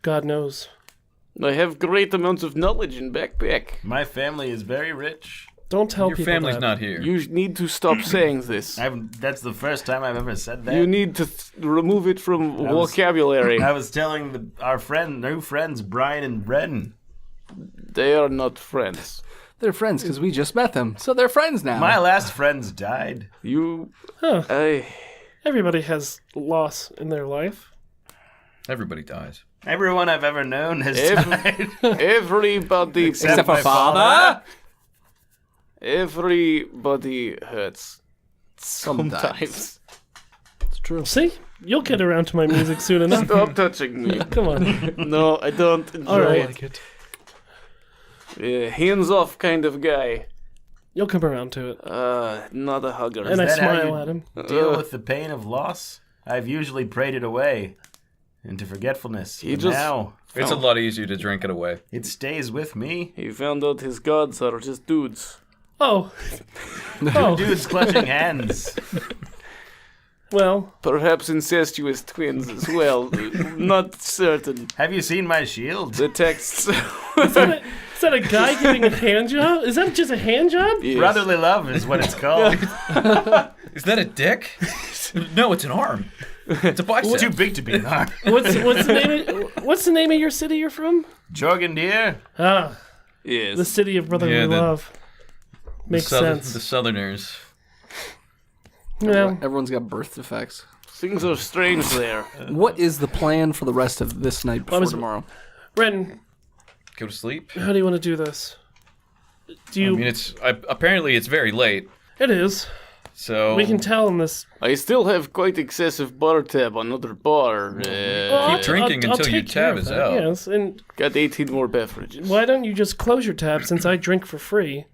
God knows. I have great amounts of knowledge in backpack. My family is very rich. Don't tell Your people family's that. not here. You need to stop saying this. That's the first time I've ever said that. You need to remove it from was- vocabulary. I was telling our new friends, Brian and Brennan. They are not friends. They're friends because we just met them, so they're friends now. My last friends died. You... Huh. I... Everybody has loss in their life. Everybody dies. Everyone I've ever known has died. Everybody... Except for my father? Everybody hurts. Sometimes. It's true. See? You'll get around to my music soon enough. Stop touching me. Come on. No, I don't enjoy All right. it. Hands off kind of guy. You'll come around to it. Not a hugger. And I that how smile you- at him. Deal with the pain of loss? I've usually prayed it away into forgetfulness. He But just- now It's a lot easier to drink it away. it stays with me. He found out his gods are just dudes. Oh. Oh. Dudes clutching hands. Well, Perhaps incestuous twins as well. Not certain. Have you seen my shield? The texts. is that a guy giving a hand job? Is that just a hand job? Yes. Brotherly love is what it's called. Is that a dick? No, it's an arm. It's a bicep. It's too big to be an arm. What's the name of your city you're from? Jorgendir? Ah. Yes. The city of brotherly Yeah, love. Makes sense. The Southerners. Yeah. Everyone's got birth defects. Things are strange there. What is the plan for the rest of this night before tomorrow? Ren, Go to sleep. how do you want to do this? Do I you... mean, apparently it's very late, It is. so We can tell in this... I still have quite excessive bar tab on another bar. keep drinking I'll until your take care tab of is that, out. Yes, and Got 18 more beverages. why don't you just close your tab since I drink for free?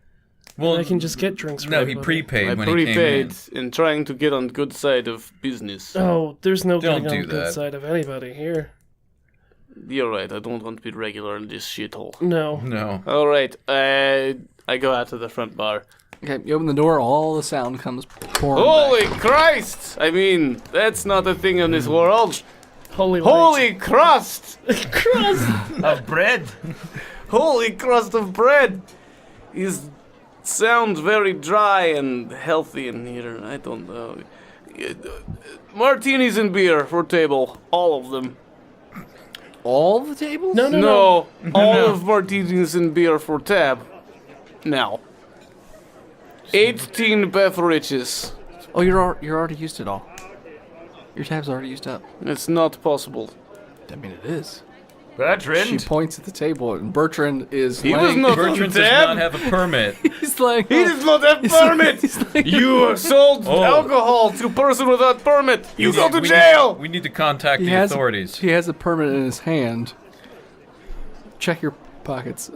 Well, I can just get drinks for no, he everybody. prepaid I when he came in. prepaid and trying to get on good side of business. Oh, there's no Don't getting on do the good that. side of anybody here. You're right, I don't want to be regular in this shithole. No. No. Alright, I go out to the front bar. Okay, you open the door, all the sound comes pouring Holy back. Christ! I mean, that's not a thing in this world. Holy Holy crust! crust! Of bread. Holy crust of bread! Is sounds very dry and healthy in here. I don't know. Martinis and beer for table, all of them. All the tables? No. No, all of martinis and beer for tab. Now. 18 beverages. Oh, you're already used it all. Your tab's already used up. It's not possible. I mean, it is. She Bertrand. points at the table, and Bertrand is He was laying... not Bertrand on does tab. not have a permit. He's like... He does not have permit. You sold Oh. alcohol to a person without permit. You go to We- jail. We need to contact He the has, authorities. he has a permit in his hand. Check your pockets.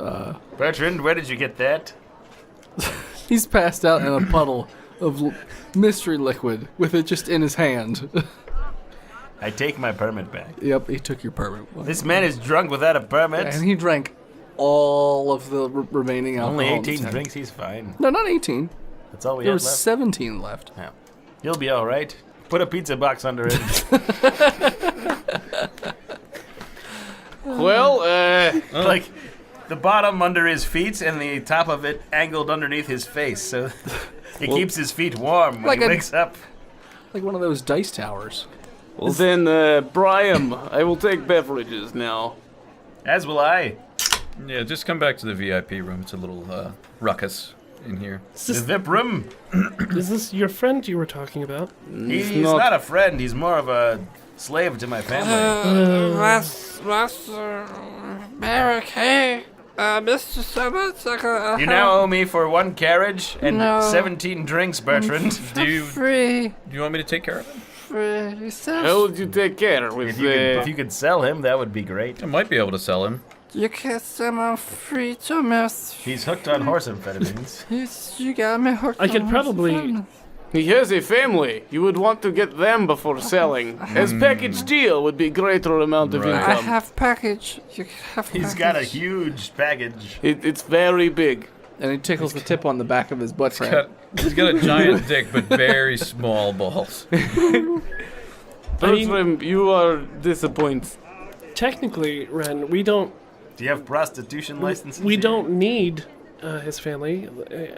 Bertrand, where did you get that? He's passed out in a puddle of mystery liquid with it just in his hand. I take my permit back. Yep, he took your permit. This man is drunk without a permit. And he drank all of the remaining alcohol. Only in his 18 hand. drinks, he's fine. No, not 18. That's all we There have was left. 17 left. Yeah. He'll be all right. Put a pizza box under it. Well, Like the bottom under his feet and the top of it angled underneath his face, so it keeps his feet warm when Like he a- wakes up. Like one of those dice towers. well then, Brian, I will take beverages now. As will I. Yeah, just come back to the VIP room. It's a little ruckus in here. The VIP room. Is this your friend you were talking about? He's not a friend. He's more of a slave to my family. Master Barrack, hey, Mr. Summits, You now owe me for 1 carriage and No. 17 drinks, Bertrand. Do you free, want me to take care of him? free, How would you take care with If you could sell him, that would be great. I might be able to sell him. you can't sell me free to Miss. He's hooked on horse amphetamines. You got me hooked I could on probably- fun. He has a family. You would want to get them before selling. As package deal would be greater amount of Right. I income. have package. You have He's package. got a huge baggage. It's very big. And he tickles the tip on the back of his butt crack. He's got a giant dick, but very small balls. Bertram, you are disappointed. Technically, Ren, we don't Do you have prostitution licenses? we here? don't need his family.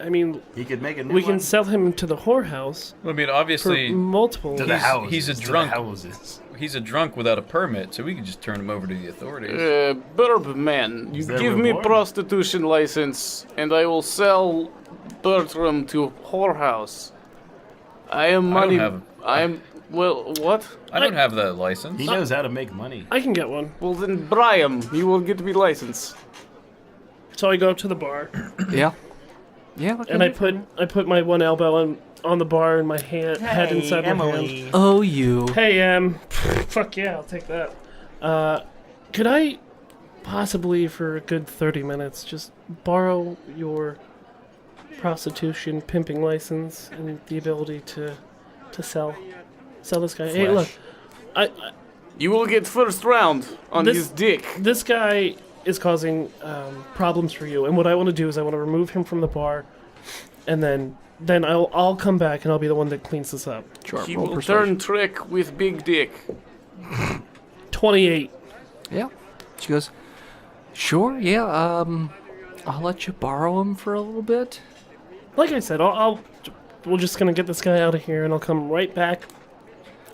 I mean, He could make a new we can one. sell him to the whorehouse I mean, for obviously, multiple. To the houses. he's a to the drunk. houses. he's a drunk without a permit, so we could just turn him over to the authorities. Burb man, you Is there give me reward? prostitution license, and I will sell Bertram to whorehouse. I am I don't money. have- I am. Well, what? I don't have that license. He knows how to make money. I can get one. Well then, Brian, you will get me license. So I go up to the bar Yeah. Yeah. what and can I put my one elbow on the bar and my head inside my hand. Oh, you. Hey, fuck yeah, I'll take that. Could I possibly, for a good 30 minutes, just borrow your prostitution pimping license and the ability to sell this guy? Hey, look, You will get first round on This- his dick. this guy is causing problems for you, and what I want to do is I want to remove him from the bar, and then I'll come back and I'll be the one that cleans this up. Sure. He roll will persuasion. turn trick with big dick. 28. Yeah. She goes, sure, yeah, I'll let you borrow him for a little bit. Like I said, we're just gonna get this guy out of here, and I'll come right back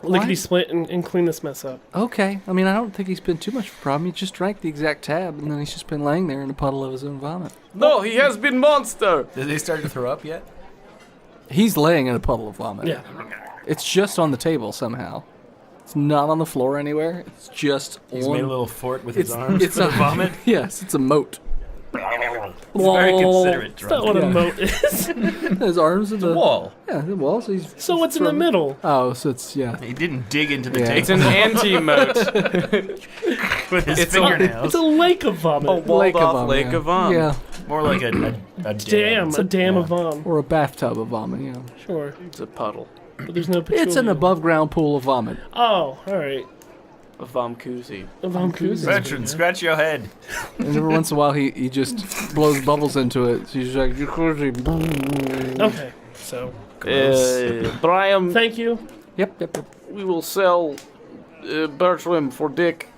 lickety split and clean this mess up. Okay. I mean, I don't think he's been too much of a problem. He just drank the exact tab, and then he's just been laying there in a puddle of his own vomit. No, he has been monster. Did they start to throw up yet? He's laying in a puddle of vomit. Yeah. It's just on the table somehow. It's not on the floor anywhere. It's just He's on... made a little fort with his arms It's for the vomit. Yes, it's a moat. It's very considerate That's not drunk. what a moat is. His arms in the Wall. Yeah, the wall. So, he's So what's in the middle? Oh, so it's He didn't dig into the Yeah. table It's an anti-moat. with his it's fingernails. It's a lake of vomit. A walled-off lake yeah. of vom. Yeah, More like a dam. A dam of vom. or a bathtub of vomit. Yeah, Sure. It's a puddle. But there's no it's an petroleum. above-ground pool of vomit. Oh, alright. A vom koozie. A vom koozie. Veteran, scratch your head. And every once in a while, he just blows bubbles into it. So he's like, "You're crazy." Okay, so Brian, thank you. Yep. we will sell Bertram for Dick.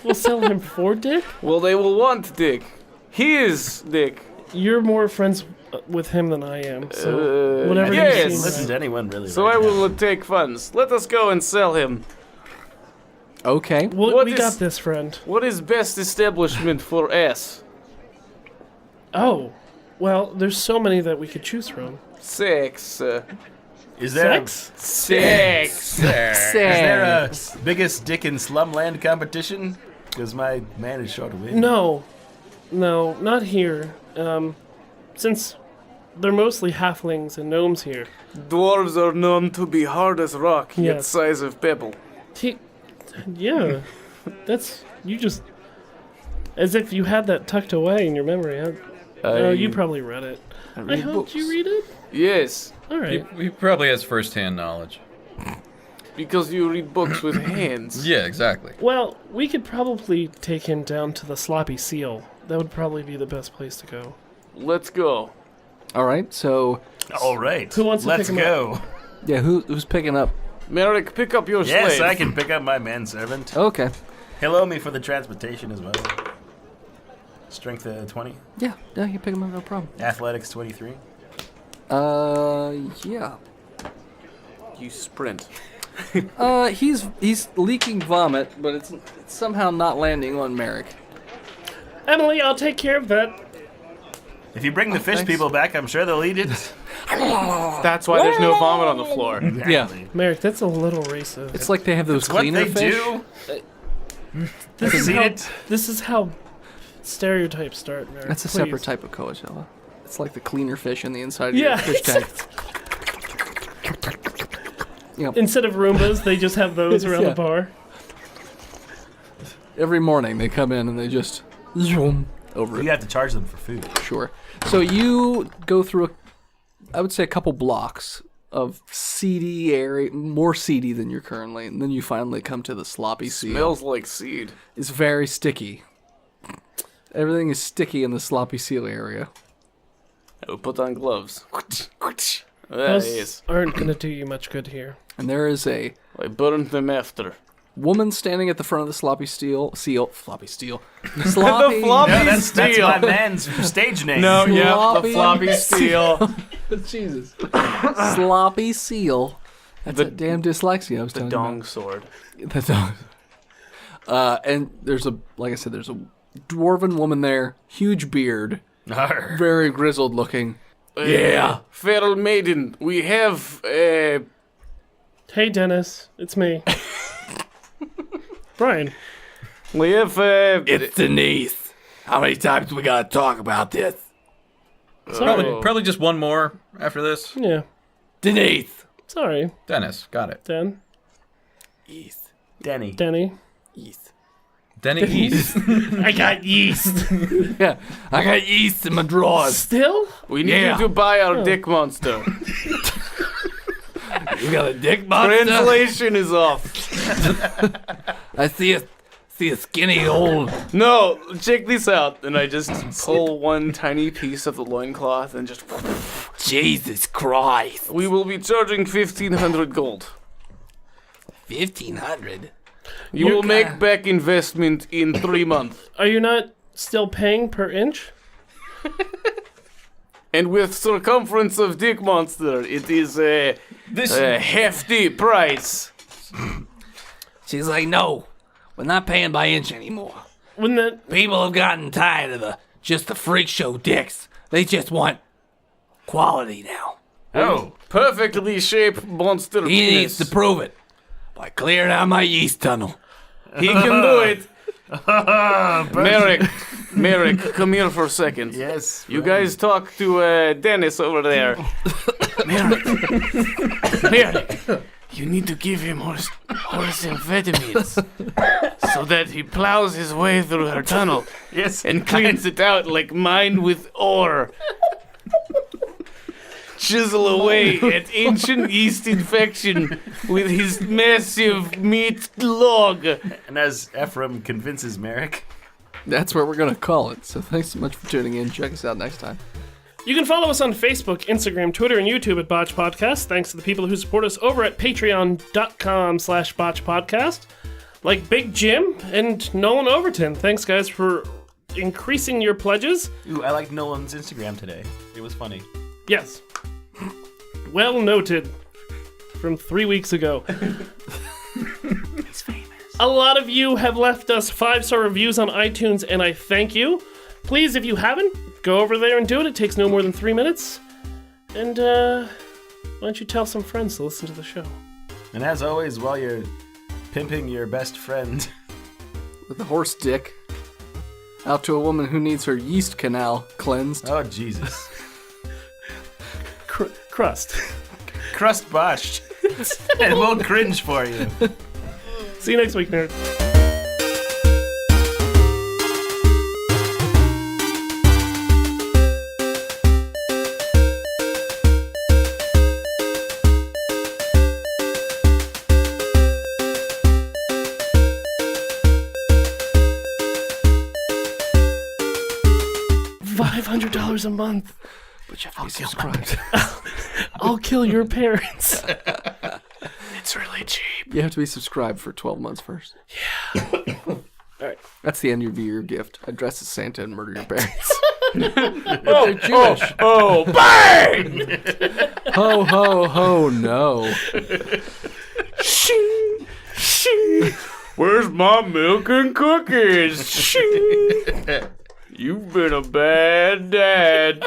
We'll sell him for Dick. Well, they will want Dick. He is Dick. You're more friends with him than I am. So whatever yes. you seem Listen right. to anyone really. So I will take funds. Let us go and sell him. Okay. Well, What we is- got this, friend. What is best establishment for us? Oh, well, there's so many that we could choose from. Sex. Is there Sex? Sex. Is there a biggest dick in slumland competition? Because my man is sure to win. No, not here. Since they're mostly halflings and gnomes here. Dwarves are known to be hard as rock, yet Yes. size of pebble. Yeah, that's you just as if you had that tucked away in your memory. Oh, you probably read it. I hope you read it. Yes, All right. He probably has first-hand knowledge. because you read books with hands. Yeah, exactly. Well, we could probably take him down to the Sloppy Seal. That would probably be the best place to go. Let's go. All right. So All right. Who wants to Let's pick him go. yeah, who's picking up? Merrick, pick up your Yes, slave. I can pick up my manservant. Okay. He'll owe me for the transportation as well. Strength 20. Yeah, you pick him up, no problem. Athletics 23. Yeah. You sprint. He's leaking vomit, but it's somehow not landing on Merrick. Emily, I'll take care of that. If you bring the fish thanks. people back, I'm sure they'll eat it. That's why there's no vomit on the floor. Yeah. Merrick, that's a little racist. It's like they have those What cleaner they fish. do. This is Seen how, it? this is how stereotypes start, Merrick. That's a Please. separate type of coachella. It's like the cleaner fish in the inside of Yeah. your fish tank. Instead of Roombas, they just have those around Yeah. the bar. Every morning they come in and they just zoom over You it. have to charge them for food. Sure. So you go through, I would say, a couple blocks of seedy area, more seedy than you're currently, and then you finally come to the Sloppy Seal. Smells like seed. It's very sticky. Everything is sticky in the Sloppy Seal area. I will put on gloves. There Those he is. aren't going to do you much good here. And there is a I burned them after. woman standing at the front of the Sloppy Sloppy Steel. The Sloppy, floppy No, that's steel. my man's stage name. No, yeah, Sloppy the floppy steel. Jesus. Sloppy Seal. That's The- that damn dyslexia I was The telling dong you sword. about. The dong. And there's like I said, there's a dwarven woman there, huge beard, Arr. very grizzled looking. Feral maiden, we have Hey, Dennis. It's me. Brian. we have Denise. How many times we gotta talk about this? Sorry. Probably just one more after this. Yeah. Denise. Sorry, Dennis, got it. Den. East. Denny. Denny. East. Denny East. I got yeast. Yeah, I got yeast in my drawers. Still? we need Yeah. you to buy our dick monster. You got a dick monster? Translation is off. I see a skinny old. No, check this out. And I just pull one tiny piece of the loincloth and just Jesus Christ. we will be charging 1,500 gold. 1,500. You will make back investment in 3 months. Are you not still paying per inch? And with circumference of dick monster, it is a hefty price. house. She's like, no, we're not paying by inch anymore. Wouldn't that... People have gotten tired of the freak show dicks. They just want quality now. Oh, Perfectly shaped monster He penis. needs to prove it by clearing out my yeast tunnel. He can do it. Merrick, come here for a second. yes. You guys talk to Dennis over there. Merrick, you need to give him horse amphetamines so that he plows his way through her tunnel Yes. and cleans it out like mine with ore. Chisel away at ancient yeast infection with his massive meat log. And as Ephraim convinces Merrick. That's where we're going to call it. So thanks so much for tuning in. Check us out next time. You can follow us on Facebook, Instagram, Twitter, and YouTube at Botched Podcast. Thanks to the people who support us over at patreon.com/Botched Podcast. Like Big Jim and Nolan Overton. Thanks, guys, for increasing your pledges. Ooh, I liked Nolan's Instagram today. It was funny. Yes. Well noted. From 3 weeks ago. He's famous. A lot of you have left us 5-star reviews on iTunes, and I thank you. Please, if you haven't, go over there and do it. It takes no more than 3 minutes. And, why don't you tell some friends to listen to the show? And as always, while you're pimping your best friend, With a horse dick. Out to a woman who needs her yeast canal cleansed. oh Jesus, Crust. crust botched, and we'll cringe for you. See you next week, nerds. $500 a month. But you have to be subscribed. I'll kill your parents. It's really cheap. You have to be subscribed for 12 months first. Yeah. All right. That's the end of your gift. I dress as Santa and murder your parents. Oh, bang! Ho, ho, ho, no. Shing, shing. Where's my milk and cookies? Shing. You've been a bad dad.